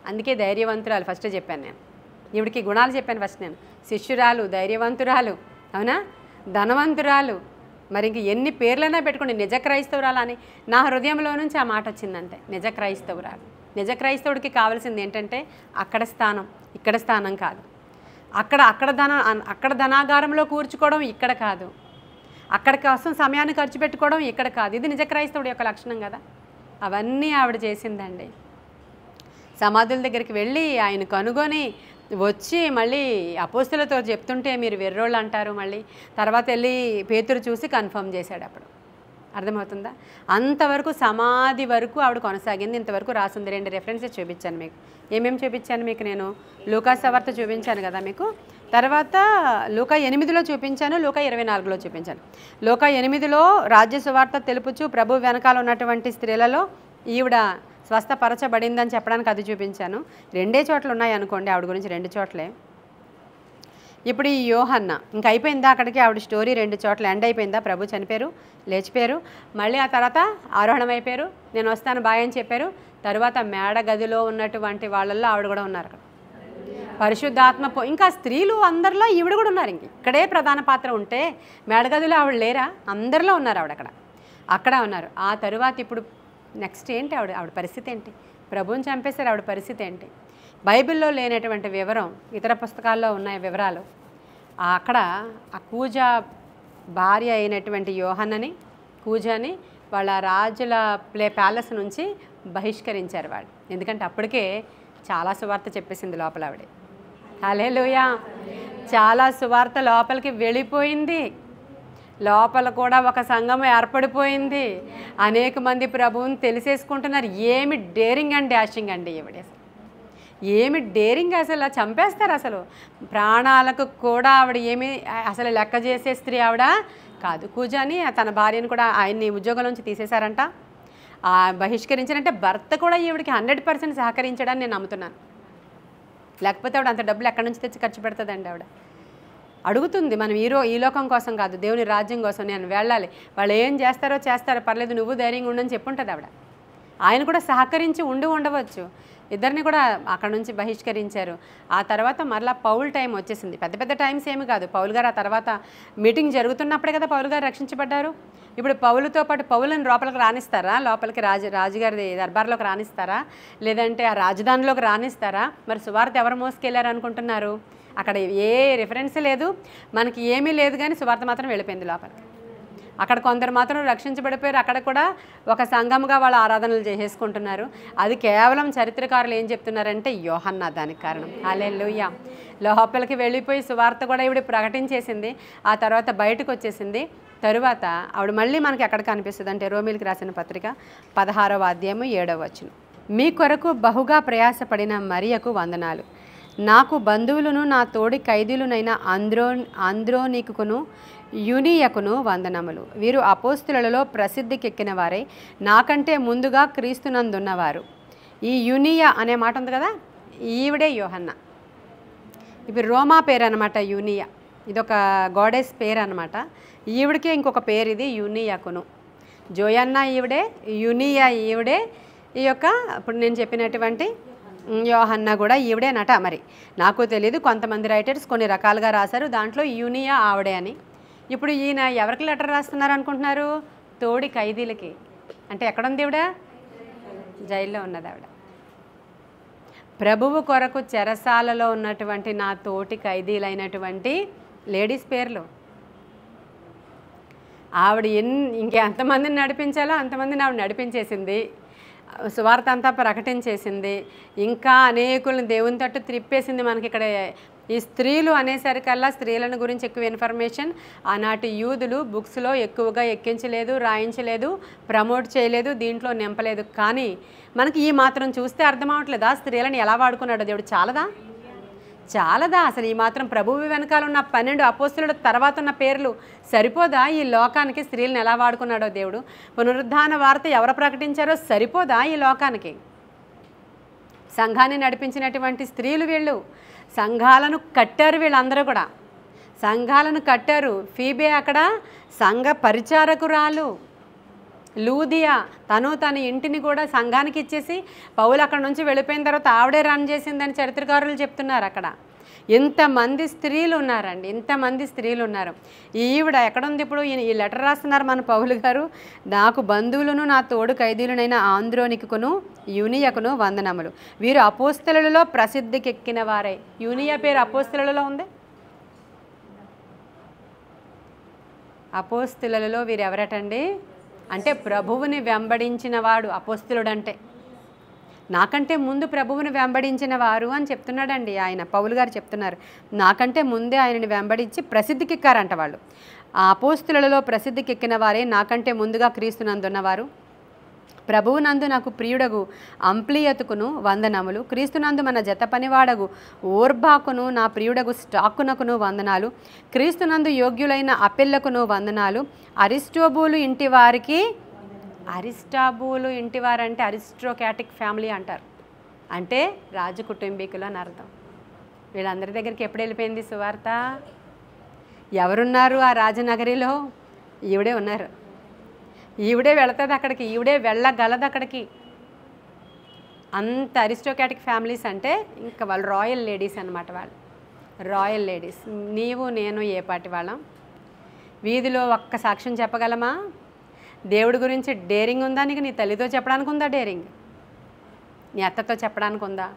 [SPEAKER 1] అందుకే ధైర్యవంతురాలు ఫస్ట్ చెప్పాను నేను. ఈవిడికి గుణాలు చెప్పాను ఫస్ట్ నేను. శిష్యురాలు, ధైర్యవంతురాలు, అవునా, ధనవంతురాలు, మరి ఇంక ఎన్ని పేర్లైనా పెట్టుకోండి. నిజ క్రైస్తవురాలు అని నా హృదయంలో నుంచి ఆ మాట వచ్చిందంటే. నిజ క్రైస్తవురాలు. నిజ క్రైస్తవుడికి కావాల్సింది ఏంటంటే అక్కడ స్థానం, ఇక్కడ స్థానం కాదు. అక్కడ ధనాగారంలో కూర్చుకోవడం ఇక్కడ కాదు. అక్కడి కోసం సమయాన్ని ఖర్చు పెట్టుకోవడం ఇక్కడ కాదు. ఇది నిజ క్రైస్తవుడి యొక్క లక్షణం కదా. అవన్నీ ఆవిడ చేసిందండి. సమాధుల దగ్గరికి వెళ్ళి ఆయన కనుగొని వచ్చి మళ్ళీ అపోస్తులతో చెప్తుంటే మీరు వెర్రోళ్ళు అంటారు. మళ్ళీ తర్వాత వెళ్ళి పేతురు చూసి కన్ఫర్మ్ చేశాడు. అప్పుడు అర్థమవుతుందా? అంతవరకు సమాధి వరకు ఆవిడ కొనసాగింది. ఇంతవరకు రాసింది. 2 రెఫరెన్సెస్ చూపించాను మీకు. ఏమేమి చూపించాను మీకు? నేను లూకా సువార్త చూపించాను కదా మీకు. తర్వాత లూకా 8లో చూపించాను, లూకా 24లో చూపించాను. లూకా 8లో రాజ్య సువార్త తెలుపుచు ప్రభు వెనకాల ఉన్నటువంటి స్త్రీలలో ఈవిడ స్వస్థపరచబడిందని చెప్పడానికి అది చూపించాను. 2 చోట్ల ఉన్నాయి అనుకోండి ఆవిడ గురించి, 2 చోట్లే. ఇప్పుడు ఈ యోహన్న ఇంక అయిపోయిందా అక్కడికి ఆవిడ స్టోరీ? 2 చోట్ల ఎండ్ అయిపోయిందా? ప్రభు చనిపోయారు, లేచిపోయారు, మళ్ళీ ఆ తర్వాత ఆరోహణం అయిపోయారు, నేను వస్తాను బాయ్ అని చెప్పారు. తర్వాత మేడ గదిలో ఉన్నటువంటి వాళ్ళల్లో ఆవిడ కూడా ఉన్నారు. అక్కడ పరిశుద్ధాత్మ ఇంకా స్త్రీలు అందరిలో ఈవిడ కూడా ఉన్నారు. ఇక్కడే ప్రధాన పాత్ర ఉంటే మేడగదిలో ఆవిడ లేరా? అందరిలో ఉన్నారు ఆవిడ. అక్కడ ఉన్నారు. ఆ తరువాత ఇప్పుడు నెక్స్ట్ ఏంటి? ఆవిడ పరిస్థితి ఏంటి? ప్రభువుని చంపేశారు, ఆవిడ పరిస్థితి ఏంటి? బైబిల్లో లేనటువంటి వివరం ఇతర పుస్తకాల్లో ఉన్నాయి వివరాలు. అక్కడ ఆ కూజా భార్య అయినటువంటి యోహన్నని, కూజాని వాళ్ళ రాజుల ప్యాలెస్ నుంచి బహిష్కరించారు వాళ్ళు. ఎందుకంటే అప్పటికే చాలా సువార్త చెప్పేసింది లోపల ఆవిడ. హల్లెలూయా! చాలా సువార్త లోపలికి వెళ్ళిపోయింది. లోపల కూడా ఒక సంఘం ఏర్పడిపోయింది. అనేక మంది ప్రభువుని తెలిసేసుకుంటున్నారు. ఏమి డేరింగ్ అండ్ డాషింగ్ అండి ఈవిడ! అసలు ఏమి డేరింగ్! అసలు చంపేస్తారు. అసలు ప్రాణాలకు కూడా ఆవిడ ఏమి అసలు లెక్క చేసే స్త్రీ ఆవిడ కాదు. కూజాని తన భార్యను కూడా ఆయన్ని ఉద్యోగం నుంచి తీసేశారంట, బహిష్కరించారంటే భర్త కూడా ఈవిడికి 100% సహకరించడాన్ని నేను నమ్ముతున్నాను. లేకపోతే ఆవిడ అంత డబ్బులు ఎక్కడి నుంచి తెచ్చి ఖర్చు పెడుతుందండి? ఆవిడ అడుగుతుంది, మనం ఈ లోకం కోసం కాదు, దేవుని రాజ్యం కోసం నేను వెళ్ళాలి, వాళ్ళు ఏం చేస్తారో పర్లేదు, నువ్వు ధైర్యంగా ఉండని చెప్పుంటుంది ఆవిడ. ఆయన కూడా సహకరించి ఉండవచ్చు. ఇద్దరిని కూడా అక్కడ నుంచి బహిష్కరించారు. ఆ తర్వాత మరలా పౌల్ టైం వచ్చేసింది. పెద్ద టైమ్స్ ఏమి కాదు. పౌలు గారు ఆ తర్వాత మీటింగ్ జరుగుతున్నప్పుడే కదా పౌలు గారు రక్షించబడ్డారు. ఇప్పుడు పౌలుతో పాటు పౌలను లోపలికి రానిస్తారా? లోపలికి రాజుగారి దర్బార్లోకి రానిస్తారా? లేదంటే ఆ రాజధానిలోకి రానిస్తారా? మరి సువార్త ఎవరు మోసుకెళ్ళారు అనుకుంటున్నారు? అక్కడ ఏ రిఫరెన్స్ లేదు, మనకి ఏమీ లేదు, కానీ సువార్త మాత్రం వెళ్ళిపోయింది లోపలికి. అక్కడ కొందరు మాత్రం రక్షించబడిపోయారు. అక్కడ కూడా ఒక సంఘముగా వాళ్ళు ఆరాధనలు చేసేసుకుంటున్నారు. అది కేవలం చరిత్రకారులు ఏం చెప్తున్నారంటే యోహన్న దానికి కారణం. హల్లెలూయా! లోపలికి వెళ్ళిపోయి సువార్త కూడా ఈవిడ ప్రకటించేసింది. ఆ తర్వాత బయటకు వచ్చేసింది. తరువాత ఆవిడ మళ్ళీ మనకి ఎక్కడ కనిపిస్తుంది అంటే రోమీలకు రాసిన పత్రిక 16వ అధ్యాయము 7వ వచనం. మీ కొరకు బహుగా ప్రయాసపడిన మరియకు వందనాలు. నాకు బంధువులను నా తోడి ఖైదీలునైన ఆంద్రోనికును యూనియకును వందనములు. వీరు అపోస్తులలో ప్రసిద్ధికెక్కిన వారే, నాకంటే ముందుగా క్రీస్తునందున్నవారు. ఈ యూనియా అనే మాట ఉంది కదా, ఈవిడే యోహన్న. ఇప్పుడు రోమా పేరు అనమాట యూనియా. ఇదొక గాడెస్ పేరు అనమాట. ఈవిడికే ఇంకొక పేరు ఇది యూనియాకును. జోయన్న ఈవిడే, యూనియా ఈవిడే, ఈ యొక్క ఇప్పుడు నేను చెప్పినటువంటి యోహన్న కూడా ఈవిడేనట. మరి నాకు తెలియదు, కొంతమంది రైటర్స్ కొన్ని రకాలుగా రాశారు, దాంట్లో యూనియా ఆవిడే అని. ఇప్పుడు ఈయన ఎవరికి లెటర్ రాస్తున్నారు అనుకుంటున్నారు? తోడి ఖైదీలకి. అంటే ఎక్కడుంది ఈవిడ? జైల్లో ఉన్నది ఆవిడ. ప్రభువు కొరకు చెరసాలలో ఉన్నటువంటి నా తోటి ఖైదీలైనటువంటి లేడీస్ పేర్లు. ఆవిడ ఇంకెంతమందిని నడిపించాలో అంతమందిని ఆవిడ నడిపించేసింది. సువార్త అంతా ప్రకటించేసింది. ఇంకా అనేకులను దేవుని తట్టు త్రిప్పేసింది. మనకి ఇక్కడ ఈ స్త్రీలు అనేసరికల్లా స్త్రీలను గురించి ఎక్కువ ఇన్ఫర్మేషన్ ఆనాటి యూదులు బుక్స్లో ఎక్కువగా ఎక్కించలేదు, రాయించలేదు, ప్రమోట్ చేయలేదు, దీంట్లో నింపలేదు. కానీ మనకి ఈ మాత్రం చూస్తే అర్థం అవ్వట్లేదా స్త్రీలను ఎలా వాడుకున్నాడో దేవుడు? చాలదా అసలు ఈ మాత్రం? ప్రభువు వెనకాల ఉన్న 12 అపోస్తుల తర్వాత ఉన్న పేర్లు సరిపోదా ఈ లోకానికి? స్త్రీలను ఎలా వాడుకున్నాడో దేవుడు. పునరుద్ధాన వార్త ఎవరు ప్రకటించారో సరిపోదా ఈ లోకానికి? సంఘాన్ని నడిపించినటువంటి స్త్రీలు వీళ్ళు. సంఘాలను కట్టారు వీళ్ళందరూ కూడా. సంఘాలను కట్టారు. ఫీబే అక్కడ సంఘ పరిచారకురాలు. లూదియా తన ఇంటిని కూడా సంఘానికి ఇచ్చేసి పౌలు అక్కడ నుంచి వెళ్ళిపోయిన తర్వాత ఆవిడే రన్ చేసిందని చరిత్రకారులు చెప్తున్నారు. అక్కడ ఇంతమంది స్త్రీలు ఉన్నారండి, ఇంతమంది స్త్రీలు ఉన్నారు. ఈవిడ ఎక్కడుంది ఇప్పుడు? ఈ లెటర్ రాస్తున్నారు మన పౌలు గారు. నాకు బంధువులను నా తోడు ఖైదీలునైన ఆంద్రోనికును యూనియకును వందనములు. వీరు అపోస్తలులలో ప్రసిద్ధికెక్కిన వారే. యూనియా పేరు అపోస్తలులలో ఉంది. అపోస్తులలో వీరెవరటండి అంటే ప్రభువుని వెంబడించిన వాడు అపోస్తులుడంటే. నాకంటే ముందు ప్రభువుని వెంబడించిన వారు అని చెప్తున్నాడండి ఆయన. పౌలు గారు చెప్తున్నారు, నాకంటే ముందే ఆయనని వెంబడించి ప్రసిద్ధికెక్కారంట వాళ్ళు. ఆ అపోస్తులలో ప్రసిద్ధికెక్కిన వారే నాకంటే ముందుగా క్రీస్తునందున్నవారు. ప్రభువునందు నాకు ప్రియుడగు అంప్లియతుకును వందనములు. క్రీస్తునందు మన జత పనివాడగు ఓర్బాకును నా ప్రియుడగు స్టాకునకును వందనాలు. క్రీస్తునందు యోగ్యులైన అపెల్లకును వందనాలు. అరిస్టోబూలు ఇంటి వారికి, అరిస్టాబూలు ఇంటివారంటే అరిస్ట్రోక్రాటిక్ ఫ్యామిలీ అంటారు, అంటే రాజు కుటుంబీకులు అని అర్థం. వీళ్ళందరి దగ్గరికి ఎప్పుడు వెళ్ళిపోయింది సువార్త? ఎవరున్నారు ఆ రాజనగరిలో? ఈవిడే ఉన్నారు. ఈవిడే వెళుతుంది అక్కడికి, ఈవిడే వెళ్ళగలదు అక్కడికి. అంత అరిస్టోక్రాటిక్ ఫ్యామిలీస్ అంటే ఇంకా వాళ్ళు రాయల్ లేడీస్ అన్నమాట. వాళ్ళు రాయల్ లేడీస్. నీవు నేను ఏ పాటి వాళ్ళం? వీధిలో ఒక్క సాక్ష్యం చెప్పగలమా? దేవుడి గురించి డేరింగ్ ఉందా నీకు? నీ తల్లితో చెప్పడానికి ఉందా డేరింగ్? నీ అత్తతో చెప్పడానికి ఉందా?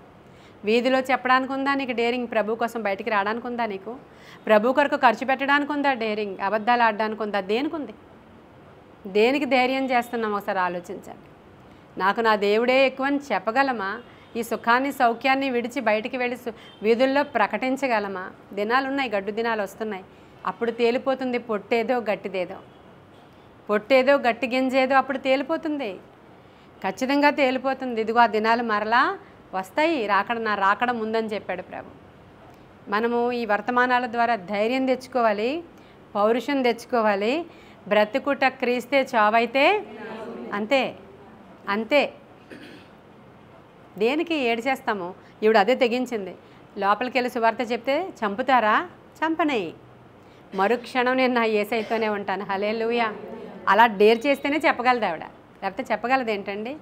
[SPEAKER 1] వీధిలో చెప్పడానికి ఉందా నీకు డేరింగ్? ప్రభు కోసం బయటికి రావడానికి ఉందా నీకు? ప్రభు కొరకు ఖర్చు పెట్టడానికి ఉందా డేరింగ్? అబద్ధాలు ఆడడానికి ఉందా? దేనికి ఉంది? దేనికి ధైర్యం చేస్తున్నాం ఒకసారి ఆలోచించండి. నాకు నా దేవుడే ఎక్కువ అని చెప్పగలమా? ఈ సుఖాన్ని సౌఖ్యాన్ని విడిచి బయటికి వెళ్ళి వీధుల్లో ప్రకటించగలమా? దినాలు ఉన్నాయి, గడ్డు దినాలు వస్తున్నాయి. అప్పుడు తేలిపోతుంది పొట్టేదో గట్టిదేదో, పొట్టేదో గట్టి గింజేదో అప్పుడు తేలిపోతుంది, ఖచ్చితంగా తేలిపోతుంది. ఇదిగో ఆ దినాలు మరలా వస్తాయి, నా రాకడ ముందని చెప్పాడు ప్రభు. మనము ఈ వర్తమానాల ద్వారా ధైర్యం తెచ్చుకోవాలి, పౌరుషం తెచ్చుకోవాలి. బ్రతుకుట క్రీస్తే చావైతే అంతే అంతే. దేనికి ఏడు చేస్తాము? ఈవిడ అదే తెగించింది. లోపలికి వెళ్ళి సువార్త చెప్తే చంపుతారా? చంపనేయి, మరుక్షణం నేను నా యేసయ్యతోనే ఉంటాను. హల్లెలూయా. అలా డేర్ చేస్తేనే చెప్పగలదు ఆవిడ, లేకపోతే చెప్పగలదు ఏంటండి?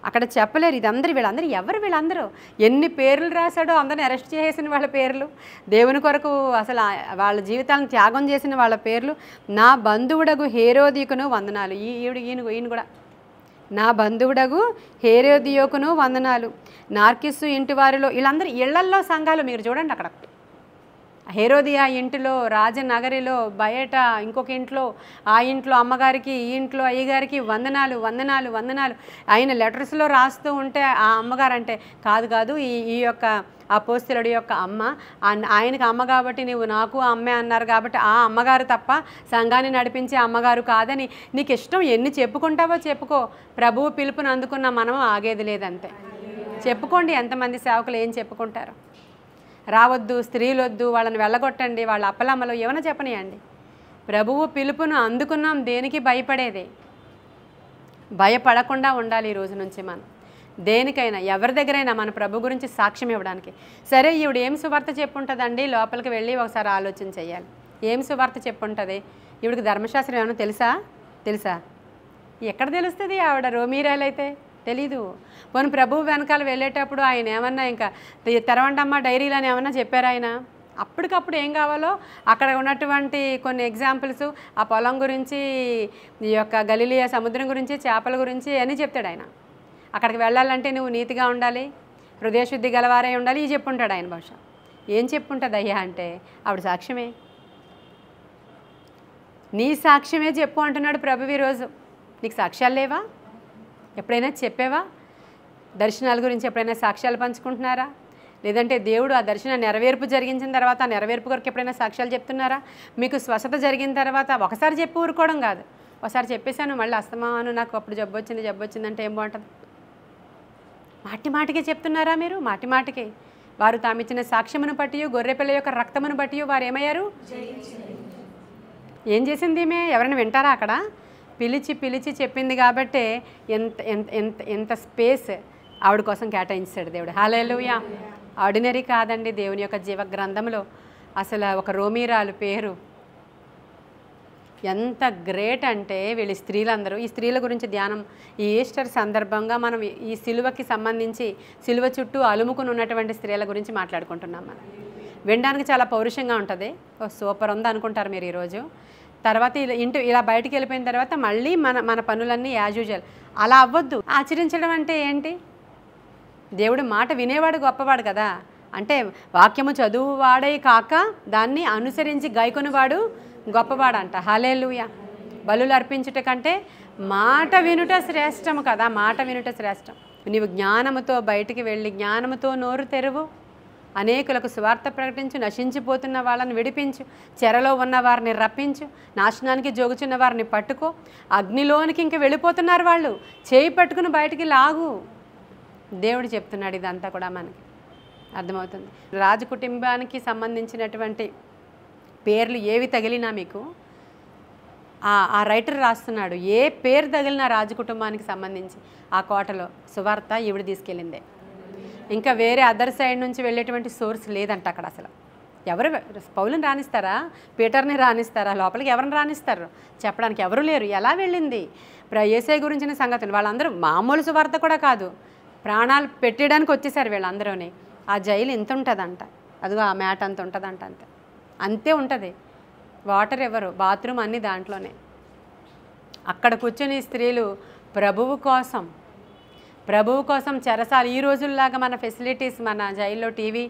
[SPEAKER 1] అక్కడ చెప్పలేరు. వీళ్ళందరూ ఎవరు? వీళ్ళందరూ ఎన్ని పేర్లు రాశాడో, అందరిని అరెస్ట్ చేసిన వాళ్ళ పేర్లు, దేవుని కొరకు అసలు వాళ్ళ జీవితాలను త్యాగం చేసిన వాళ్ళ పేర్లు. నా బంధువుడగు హేరోదికును వందనాలు. ఈయన కూడా నా బంధువుడగు హేరోదియోకును వందనాలు. నార్కిస్సు ఇంటి వారిలో వీళ్ళందరూ ఇళ్లల్లో సంఘాలు మీరు చూడండి. అక్కడ హేరోదియా ఇంటిలో, రాజనగరిలో, బయట ఇంకొక ఇంట్లో, ఆ ఇంట్లో అమ్మగారికి, ఈ ఇంట్లో అయ్యగారికి వందనాలు వందనాలు వందనాలు. ఆయన లెటర్స్లో రాస్తూ ఉంటే ఆ అమ్మగారు అంటే కాదు ఈ యొక్క అపోస్తలుడి యొక్క అమ్మ, ఆయనకి అమ్మ కాబట్టి నీవు నాకు అమ్మే అన్నారు కాబట్టి ఆ అమ్మగారు తప్ప సంఘాన్ని నడిపించే అమ్మగారు కాదని నీకు ఇష్టం ఎన్ని చెప్పుకుంటావో చెప్పుకో. ప్రభువు పిలుపుని అందుకున్న మనం ఆగేది లేదంతే. చెప్పుకోండి, ఎంతమంది సేవకులు ఏం చెప్పుకుంటారు. రావద్దు, స్త్రీలొద్దు, వాళ్ళని వెళ్ళగొట్టండి, వాళ్ళ అప్పలమ్మలు ఏమైనా చెప్పనియండి. ప్రభువు పిలుపును అందుకున్నాం, దేనికి భయపడేది? భయపడకుండా ఉండాలి ఈ రోజు నుంచి మనం. దేనికైనా ఎవరి దగ్గరైనా మన ప్రభు గురించి సాక్ష్యం ఇవ్వడానికి. సరే, ఈవిడ ఏం సువార్త చెప్పుంటుందండి? లోపలికి వెళ్ళి ఒకసారి ఆలోచన చేయాలి. ఏం సువార్త చెప్పుంటుంది? ఈవిడికి ధర్మశాస్త్రం ఏమైనా తెలుసా? ఎక్కడ తెలుస్తుంది? ఆవిడ రోమీరాలైతే తెలీదు. పోనీ ప్రభువు వెనకాల వెళ్ళేటప్పుడు ఆయన ఏమన్నా ఇంకా తెరవండమ్మ డైరీలని ఏమన్నా చెప్పారు ఆయన? అప్పటికప్పుడు ఏం కావాలో అక్కడ ఉన్నటువంటి కొన్ని ఎగ్జాంపుల్స్, ఆ పొలం గురించి, ఈ యొక్క గలిలియా సముద్రం గురించి, చేపల గురించి అన్నీ చెప్తాడు ఆయన. అక్కడికి వెళ్ళాలంటే నువ్వు నీతిగా ఉండాలి, హృదయశుద్ధి గలవారై ఉండాలి, ఇవి చెప్పుంటాడు ఆయన. బహుశా ఏం చెప్పుంటుంది అయ్యా అంటే ఆవిడ సాక్ష్యమే. నీ సాక్ష్యమే చెప్పు అంటున్నాడు ప్రభు ఈరోజు. నీకు సాక్ష్యాలు లేవా? ఎప్పుడైనా చెప్పావా? దర్శనాల గురించి ఎప్పుడైనా సాక్ష్యాలు పంచుకుంటున్నారా? లేదంటే దేవుడు ఆ దర్శన నెరవేర్పు జరిగించిన తర్వాత ఆ నెరవేర్పు కొరకు ఎప్పుడైనా సాక్ష్యాలు చెప్తున్నారా? మీకు స్వస్థత జరిగిన తర్వాత ఒకసారి చెప్పి ఊరుకోవడం కాదు. ఒకసారి చెప్పేశాను, మళ్ళీ అస్తమాను నాకు అప్పుడు జబ్బు వచ్చిందంటే ఏం బాగుంటుంది? మాటికే చెప్తున్నారా మీరు? మాటికి వారు తామిచ్చిన సాక్ష్యమును బట్టి, గొర్రెపిల్ల యొక్క రక్తమును బట్టి వారు ఏమయ్యారు? ఏం చేసింది ఈమె? ఎవరైనా వింటారా? అక్కడ పిలిచి చెప్పింది కాబట్టే ఎంత స్పేస్ ఆవిడ కోసం కేటాయించాడు దేవుడు. హల్లెలూయా. ఆర్డినరీ కాదండి. దేవుని యొక్క జీవ గ్రంథంలో అసలు ఒక రోమీరాలు పేరు ఎంత గ్రేట్ అంటే వీళ్ళ స్త్రీలందరూ. ఈ స్త్రీల గురించి ధ్యానం ఈ ఈస్టర్ సందర్భంగా మనం ఈ సిలువకి సంబంధించి సిలువ చుట్టూ అలుముకుని ఉన్నటువంటి స్త్రీల గురించి మాట్లాడుకుంటున్నాం. మనం వినడానికి చాలా పౌరుషంగా ఉంటుంది. సూపర్ ఉంది అనుకుంటారు మీరు ఈరోజు. తర్వాత ఇలా బయటికి వెళ్ళిపోయిన తర్వాత మళ్ళీ మన పనులన్నీ యాజ్ యూజువల్. అలా అవ్వద్దు. ఆచరించడం అంటే ఏంటి? దేవుడు మాట వినేవాడు గొప్పవాడు కదా. అంటే వాక్యము చదువువాడే కాక దాన్ని అనుసరించి గైకొనివాడు గొప్పవాడంట. హల్లెలూయా. బలులు అర్పించుట కంటే మాట వినుట శ్రేష్టము కదా, మాట వినుట శ్రేష్టం. నీవు జ్ఞానముతో బయటికి వెళ్ళి జ్ఞానముతో నోరు తెరువు, అనేకులకు సువార్త ప్రకటించు, నశించిపోతున్న వాళ్ళని విడిపించు, చెరలో ఉన్న వారిని రప్పించు, నాశనానికి జోగుచున్న వారిని పట్టుకో. అగ్నిలోనికి ఇంక వెళ్ళిపోతున్నారు వాళ్ళు, చేయి పట్టుకుని బయటికి లాగు. దేవుడు చెప్తున్నాడు. ఇదంతా కూడా మనకి అర్థమవుతుంది. రాజు కుటుంబానికి సంబంధించినటువంటి పేర్లు ఏవి తగిలినా మీకు ఆ రైటర్ రాస్తున్నాడు, ఏ పేరు తగిలినా రాజు కుటుంబానికి సంబంధించి ఆ కోటలో సువార్త ఈవిడ తీసుకెళ్ళిందే. ఇంకా వేరే అదర్ సైడ్ నుంచి వెళ్ళేటువంటి సోర్స్ లేదంట అక్కడ. అసలు ఎవరు పౌలుని రాణిస్తారా, పీటర్ని రాణిస్తారా, లోపలికి ఎవరిని రాణిస్తారు చెప్పడానికి ఎవరు లేరు. ఎలా వెళ్ళింది? యేసయ్య గురించిన సంగతులు వాళ్ళందరూ మామూలు సువార్త కూడా కాదు, ప్రాణాలు పెట్టడానికి వచ్చేసారు వీళ్ళందరూని. ఆ జైలు ఇంత ఉంటుందంట, అదిగో ఆ మ్యాట్ అంత ఉంటుందంట, అంతే ఉంటుంది. వాటర్ ఎవరు, బాత్రూమ్ అన్నీ దాంట్లోనే. అక్కడ కూర్చొని స్త్రీలు ప్రభువు కోసం చెరసాలు. ఈ రోజుల్లాగా మన ఫెసిలిటీస్, మన జైల్లో TV,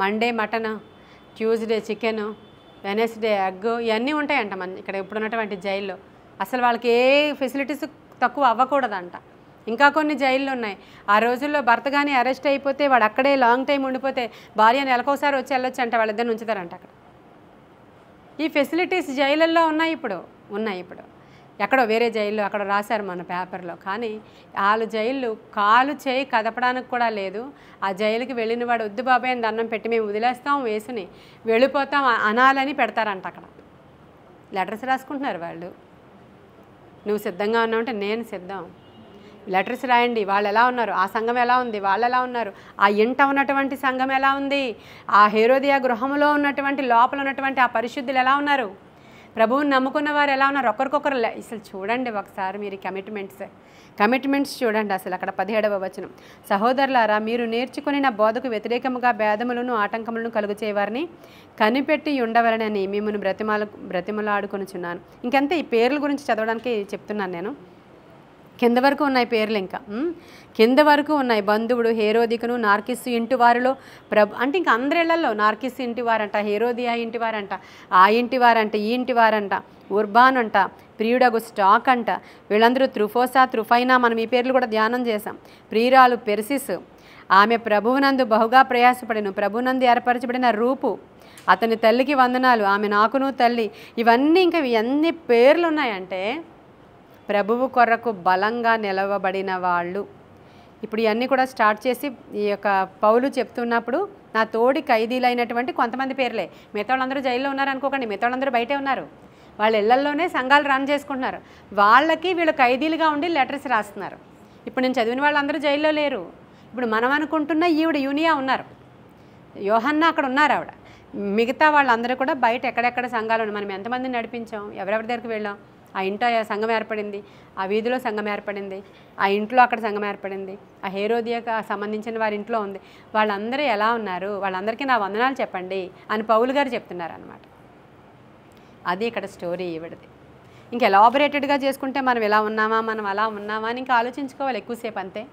[SPEAKER 1] Monday mutton, Tuesday chicken, Wednesday egg, ఇవన్నీ ఉంటాయంట మన ఇక్కడ ఇప్పుడున్నటువంటి జైల్లో. అసలు వాళ్ళకి ఏ ఫెసిలిటీస్ తక్కువ అవ్వకూడదంట. ఇంకా కొన్ని జైళ్ళు ఉన్నాయి. ఆ రోజుల్లో భర్త కానీ అరెస్ట్ అయిపోతే వాడు అక్కడే లాంగ్ టైం ఉండిపోతే భార్య నెలకోసారి వచ్చి వెళ్ళొచ్చు అంట, వాళ్ళిద్దరిని ఉంచుతారంట అక్కడ. ఈ ఫెసిలిటీస్ జైళ్ళల్లో ఉన్నాయి ఇప్పుడు. ఎక్కడో వేరే జైల్లో అక్కడ రాశారు మన పేపర్లో. కానీ వాళ్ళు జైళ్ళు కాలు చేయి కదపడానికి కూడా లేదు. ఆ జైలుకి వెళ్ళిన వాడు వద్దు బాబాయ్ అని దండం పెట్టి మేము వదిలేస్తాం, వేసుని వెళ్ళిపోతాం అనాలని పెడతారంట అక్కడ. లెటర్స్ రాసుకుంటున్నారు వాళ్ళు. నువ్వు సిద్ధంగా ఉన్నావంటే నేను సిద్ధం, లెటర్స్ రాయండి. వాళ్ళు ఎలా ఉన్నారు, ఆ సంఘం ఎలా ఉంది, వాళ్ళు ఎలా ఉన్నారు, ఆ ఇంట ఉన్నటువంటి సంఘం ఎలా ఉంది, ఆ హేరోదియా గృహంలో ఉన్నటువంటి లోపల ఉన్నటువంటి ఆ పరిశుద్ధులు ఎలా ఉన్నారు, ప్రభువుని నమ్ముకున్న వారు ఎలా ఉన్నారు, ఒకరికొకరు. అసలు చూడండి ఒకసారి మీరు కమిట్మెంట్స్ చూడండి. అసలు అక్కడ 17వ వచనం, సహోదరులారా మీరు నేర్చుకుని నా బోధకు వ్యతిరేకముగా భేదములను ఆటంకములను కలుగు చేయవారిని కనిపెట్టి ఉండవలనని మిమ్మల్ని బ్రతిమలాడుకొనుచున్నాను. ఇంకంతే. ఈ పేర్ల గురించి చదవడానికి చెప్తున్నాను నేను. కింద వరకు ఉన్నాయి పేర్లు, ఇంకా కింద వరకు ఉన్నాయి. బంధువుడు, హేరోదికును, నార్కిస్సు ఇంటి వారిలో అంటే ఇంకా అందరిళ్లలో నార్కిస్సు ఇంటి వారంట, హేరోదియా ఇంటి వారంట, ఆ ఇంటి వారంట, ఈ ఇంటి వారంట, ఉర్బాన్ అంట, ప్రియుడగు స్టాక్ అంట. వీళ్ళందరూ త్రుఫైనా, మనం ఈ పేర్లు కూడా ధ్యానం చేశాం. ప్రియురాలు పెర్సిస్, ఆమె ప్రభువునందు బహుగా ప్రయాసపడిను, ప్రభువునందు ఏర్పరచబడిన రూపు, అతని తల్లికి వందనాలు, ఆమె నాకును తల్లి. ఇవన్నీ ఇంకా ఎన్ని పేర్లు ఉన్నాయంటే ప్రభువు కొరకు బలంగా నిలవబడిన వాళ్ళు. ఇప్పుడు ఇవన్నీ కూడా స్టార్ట్ చేసి ఈ యొక్క పౌలు చెప్తున్నప్పుడు నా తోడి ఖైదీలైనటువంటి కొంతమంది పేర్లే. మిగతా వాళ్ళందరూ జైల్లో ఉన్నారనుకోకండి, మిగతా వాళ్ళందరూ బయటే ఉన్నారు. వాళ్ళ ఇళ్లల్లోనే సంఘాలు రన్ చేసుకుంటున్నారు. వాళ్ళకి వీళ్ళు ఖైదీలుగా ఉండి లెటర్స్ రాస్తున్నారు. ఇప్పుడు నేను చదివిన వాళ్ళందరూ జైల్లో లేరు. ఇప్పుడు మనం అనుకుంటున్న ఈవిడ యూనియా ఉన్నారు, యోహన్నా అక్కడ ఉన్నారు ఆవిడ. మిగతా వాళ్ళందరూ కూడా బయట ఎక్కడెక్కడ సంఘాలు ఉన్నాయి. మనం ఎంతమందిని నడిపించాం, ఎవరెవరి దగ్గరికి వెళ్ళాం. ఆ ఇంట సంఘం ఏర్పడింది, ఆ వీధిలో సంఘం ఏర్పడింది, ఆ ఇంట్లో అక్కడ సంఘం ఏర్పడింది, ఆ హేరోదియాకు సంబంధించిన వారి ఇంట్లో ఉంది. వాళ్ళందరూ ఎలా ఉన్నారు, వాళ్ళందరికీ నా వందనాలు చెప్పండి అని పౌలు గారు చెప్తున్నారు అనమాట. అది ఇక్కడ స్టోరీ ఈవిడది. ఇంకా ఎలాబొరేటెడ్గా చేసుకుంటే మనం ఎలా ఉన్నామా, మనం అలా ఉన్నామా అని ఇంకా ఆలోచించుకోవాలి ఎక్కువసేపు. అంతే.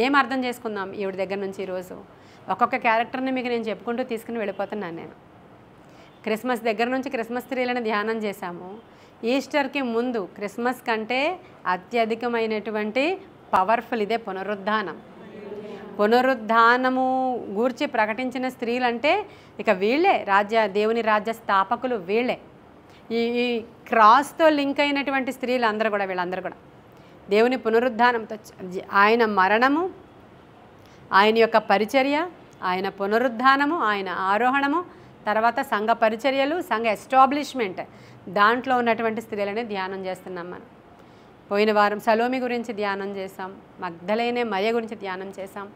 [SPEAKER 1] ఏం అర్థం చేసుకుందాం ఈవిడ దగ్గర నుంచి ఈరోజు. ఒక్కొక్క క్యారెక్టర్ని మీకు నేను చెప్పుకుంటూ తీసుకుని వెళ్ళిపోతున్నాను నేను. క్రిస్మస్ దగ్గర నుంచి క్రిస్మస్ ట్రీలను ధ్యానం చేశాము. ఈస్టర్కి ముందు క్రిస్మస్ కంటే అత్యధికమైనటువంటి పవర్ఫుల్ ఇదే పునరుద్ధానము గూర్చి ప్రకటించిన స్త్రీలంటే ఇక వీళ్ళే దేవుని రాజ్య స్థాపకులు వీళ్ళే. ఈ క్రాస్తో లింక్ అయినటువంటి స్త్రీలు అందరూ కూడా, వీళ్ళందరూ కూడా దేవుని పునరుద్ధానంతో, ఆయన మరణము, ఆయన యొక్క పరిచర్య, ఆయన పునరుద్ధానము, ఆయన ఆరోహణము, తర్వాత సంఘ పరిచర్యలు, సంఘ ఎస్టాబ్లిష్మెంట్, దాంట్లో ఉన్నటువంటి స్త్రీలని ధ్యానం చేస్తున్నాం మనం. పోయిన వారం సలోమి గురించి ధ్యానం చేసాం, మగ్దలేనే మరియ గురించి ధ్యానం చేసాం,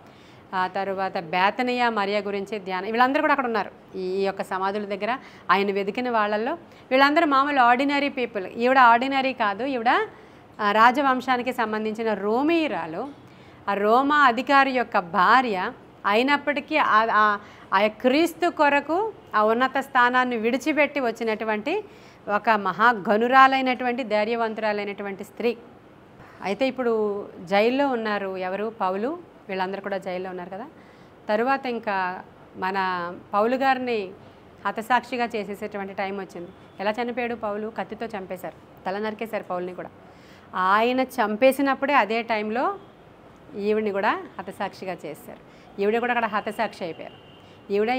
[SPEAKER 1] ఆ తర్వాత బేతనియా మరియ గురించి ధ్యానం. వీళ్ళందరూ కూడా అక్కడ ఉన్నారు ఈ యొక్క సమాధుల దగ్గర. ఆయన వెతికిన వాళ్ళల్లో వీళ్ళందరూ మామూలు ఆర్డినరీ పీపుల్. ఈవిడ ఆర్డినరీ కాదు, ఈవిడ రాజవంశానికి సంబంధించిన రోమీయురాలు, ఆ రోమా అధికారి యొక్క భార్య అయినప్పటికీ ఆ క్రీస్తు కొరకు ఆ ఉన్నత స్థానాన్ని విడిచిపెట్టి వచ్చినటువంటి ఒక మహాగనురాలైనటువంటి ధైర్యవంతురాలైనటువంటి స్త్రీ. అయితే ఇప్పుడు జైల్లో ఉన్నారు ఎవరు, పౌలు, వీళ్ళందరూ కూడా జైల్లో ఉన్నారు కదా. తరువాత ఇంకా మన పౌలు గారిని హతసాక్షిగా చేసేసేటువంటి టైం వచ్చింది. ఎలా చనిపోయాడు పౌలు? కత్తితో చంపేశారు, తల నరికేశారు పౌల్ని కూడా. ఆయన చంపేసినప్పుడే అదే టైంలో ఈవిడిని కూడా హతసాక్షిగా చేశారు. ఈవిడ కూడా అక్కడ హతసాక్షి అయిపోయారు.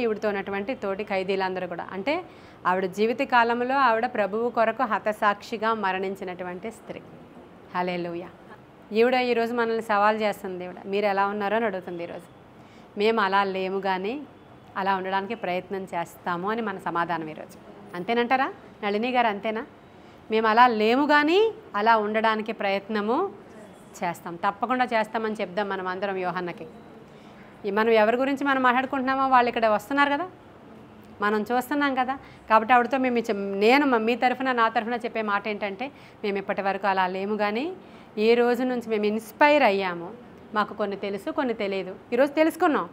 [SPEAKER 1] ఈవిడతో ఉన్నటువంటి తోటి ఖైదీలందరూ కూడా. అంటే ఆవిడ జీవిత కాలంలో ఆవిడ ప్రభువు కొరకు హతసాక్షిగా మరణించినటువంటి స్త్రీ. హల్లెలూయా. ఈవిడ ఈరోజు మనల్ని సవాల్ చేస్తుంది. ఈవిడ మీరు ఎలా ఉన్నారో అని అడుగుతుంది ఈరోజు. మేము అలా లేము కానీ అలా ఉండడానికి ప్రయత్నం చేస్తాము అని మన సమాధానం ఈరోజు. అంతేనంటారా నళిని గారు? అంతేనా? మేము అలా లేము కానీ అలా ఉండడానికి ప్రయత్నము చేస్తాం, తప్పకుండా చేస్తామని చెప్దాం మనం అందరం యోహన్నకి. మనం ఎవరి గురించి మనం మాట్లాడుకుంటున్నామో వాళ్ళు ఇక్కడ వస్తున్నారు కదా, మనం చూస్తున్నాం కదా. కాబట్టి ఆవిడతో నేను మీ తరఫున నా తరఫున చెప్పే మాట ఏంటంటే, మేము ఇప్పటి వరకు అలా లేము కానీ ఈ రోజు నుంచి మేము ఇన్స్పైర్ అయ్యాము. మాకు కొన్ని తెలుసు, కొన్ని తెలియదు. ఈరోజు తెలుసుకున్నాం.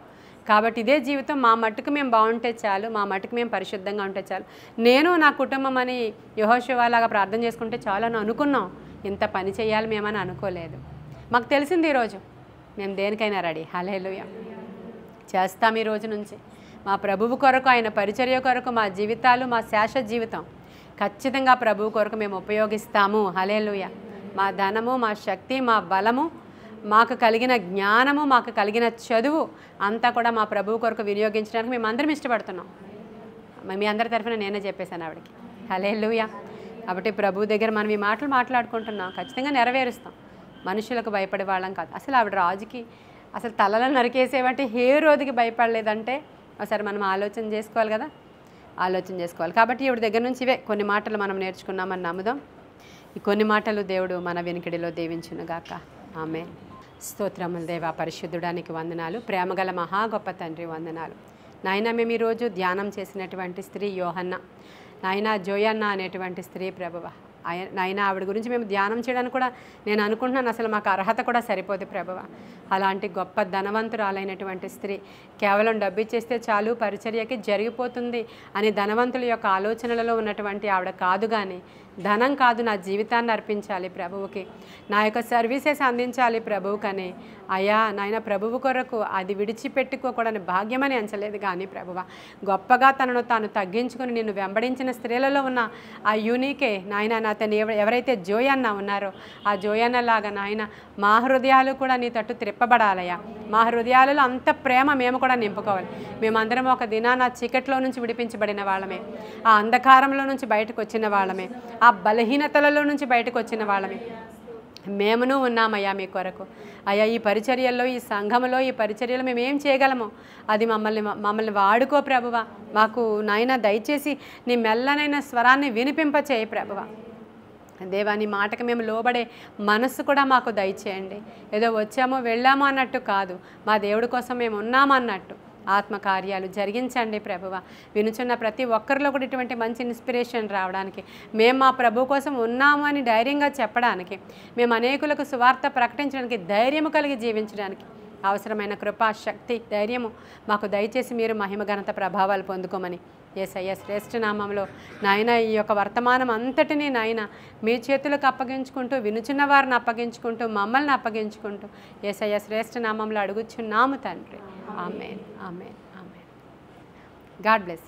[SPEAKER 1] కాబట్టి ఇదే జీవితం మా మట్టుకు మేము బాగుంటే చాలు, మా మట్టుకు మేము పరిశుద్ధంగా ఉంటే చాలు, నేను నా కుటుంబం అని యెహోషువ లాగా ప్రార్థన చేసుకుంటే చాలు అని అనుకున్నాం. ఇంత పని చేయాలి మేమని అనుకోలేదు. మాకు తెలిసింది ఈరోజు మేము దేనికైనా రెడీ. హల్లెలూయా. చేస్తాం ఈ రోజు నుంచి మా ప్రభువు కొరకు, ఆయన పరిచర్య కొరకు మా జీవితాలు, మా శాశ్వత జీవితం ఖచ్చితంగా ప్రభువు కొరకు మేము ఉపయోగిస్తాము. హల్లెలూయా. మా ధనము, మా శక్తి, మా బలము, మాకు కలిగిన జ్ఞానము, మాకు కలిగిన చదువు అంతా కూడా మా ప్రభువు కొరకు వినియోగించడానికి మేము అందరం ఇష్టపడుతున్నాం. మీ అందరి తరఫున నేనే చెప్పేశాను ఆవిడకి. హల్లెలూయా. కాబట్టి ప్రభు దగ్గర మనం ఈ మాటలు మాట్లాడుకుంటున్నాం, ఖచ్చితంగా నెరవేరుస్తాం. మనుషులకు భయపడే వాళ్ళం కాదు. అసలు ఆవిడ రాజుకి అసలు తలలో నరికేసేవంటే హేరోదుకి భయపడలేదంటే ఒకసారి మనం ఆలోచన చేసుకోవాలి కదా, ఆలోచన చేసుకోవాలి. కాబట్టి ఈవిడ దగ్గర నుంచి ఇవే కొన్ని మాటలు మనం నేర్చుకున్నామని నమ్ముదాం. ఈ కొన్ని మాటలు దేవుడు మన వెనుకడిలో దీవించునుగాక. ఆమేన్. స్తోత్రములు దేవా, పరిశుద్ధుడానికి వందనాలు. ప్రేమగల మహా గొప్ప తండ్రి వందనాలు. నాయన మేము ఈరోజు ధ్యానం చేసినటువంటి స్త్రీ యోహన్న, నాయన జోయన్న అనేటువంటి స్త్రీ ప్రభువ, నాయన ఆవిడ గురించి మేము ధ్యానం చేయడానికి కూడా నేను అనుకుంటున్నాను అసలు మాకు అర్హత కూడా సరిపోదు ప్రభువ. అలాంటి గొప్ప ధనవంతురాలైనటువంటి స్త్రీ, కేవలం డబ్బు ఇచ్చేస్తే చాలు పరిచర్యకి జరిగిపోతుంది అని ధనవంతుల యొక్క ఆలోచనలలో ఉన్నటువంటి ఆవిడ కాదు. కానీ ధనం కాదు, నా జీవితాన్ని అర్పించాలి ప్రభువుకి, నా యొక్క సర్వీసెస్ అందించాలి ప్రభువుకని. అయ్యా నాయన ప్రభువు కొరకు అది విడిచిపెట్టుకోకూడని భాగ్యమని ఎంచలేదు కానీ ప్రభువ, గొప్పగా తనను తాను తగ్గించుకుని నిన్ను వెంబడించిన స్త్రీలలో ఉన్న ఆ యూనికే నాయన అతను ఎవరైతే జోయన్న ఉన్నారో ఆ జోయన్న లాగా నాయన మా హృదయాలు కూడా నీ తట్టు త్రిప్పబడాలయ్యా. మా హృదయాలలో అంత ప్రేమ మేము కూడా నింపుకోవాలి. మేమందరం ఒక దినాన చీకట్లో నుంచి విడిపించబడిన వాళ్ళమే, ఆ అంధకారంలో నుంచి బయటకు వచ్చిన వాళ్ళమే, ఆ బలహీనతలలో నుంచి బయటకు వచ్చిన వాళ్ళమే మేమును ఉన్నామయ్యా మీ కొరకు. అయ్యా ఈ పరిచర్యల్లో, ఈ సంఘములో, ఈ పరిచర్యలో మేము ఏం చేయగలమో అది మమ్మల్ని వాడుకో ప్రభువ. మాకు నాయన దయచేసి నీ మెల్లనైన స్వరాన్ని వినిపింపచేయి ప్రభువ. దేవా నీ మాటకు మేము లోబడే మనస్సు కూడా మాకు దయచేయండి. ఏదో వచ్చామో వెళ్ళామో అన్నట్టు కాదు, మా దేవుడి కోసం మేము ఉన్నామన్నట్టు ఆత్మకార్యాలు జరిగించండి ప్రభువ. వినుచున్న ప్రతి ఒక్కరిలో కూడా ఇటువంటి మంచి ఇన్స్పిరేషన్ రావడానికి, మేము మా ప్రభు కోసం ఉన్నాము అని ధైర్యంగా చెప్పడానికి, మేము అనేకులకు సువార్త ప్రకటించడానికి, ధైర్యము కలిగి జీవించడానికి అవసరమైన కృపా, శక్తి, ధైర్యము మాకు దయచేసి మీరు మహిమ ఘనత ప్రభావాలు పొందుకోమని యేసయ్య శ్రేష్ఠ నామంలో నాయన ఈ యొక్క వర్తమానం అంతటినీ నాయన మీ చేతులకు అప్పగించుకుంటూ, వినుచున్న వారిని అప్పగించుకుంటూ, మమ్మల్ని అప్పగించుకుంటూ యేసయ్య శ్రేష్ఠ నామంలో అడుగుచున్నాము తండ్రి. Amen, amen, amen. God bless.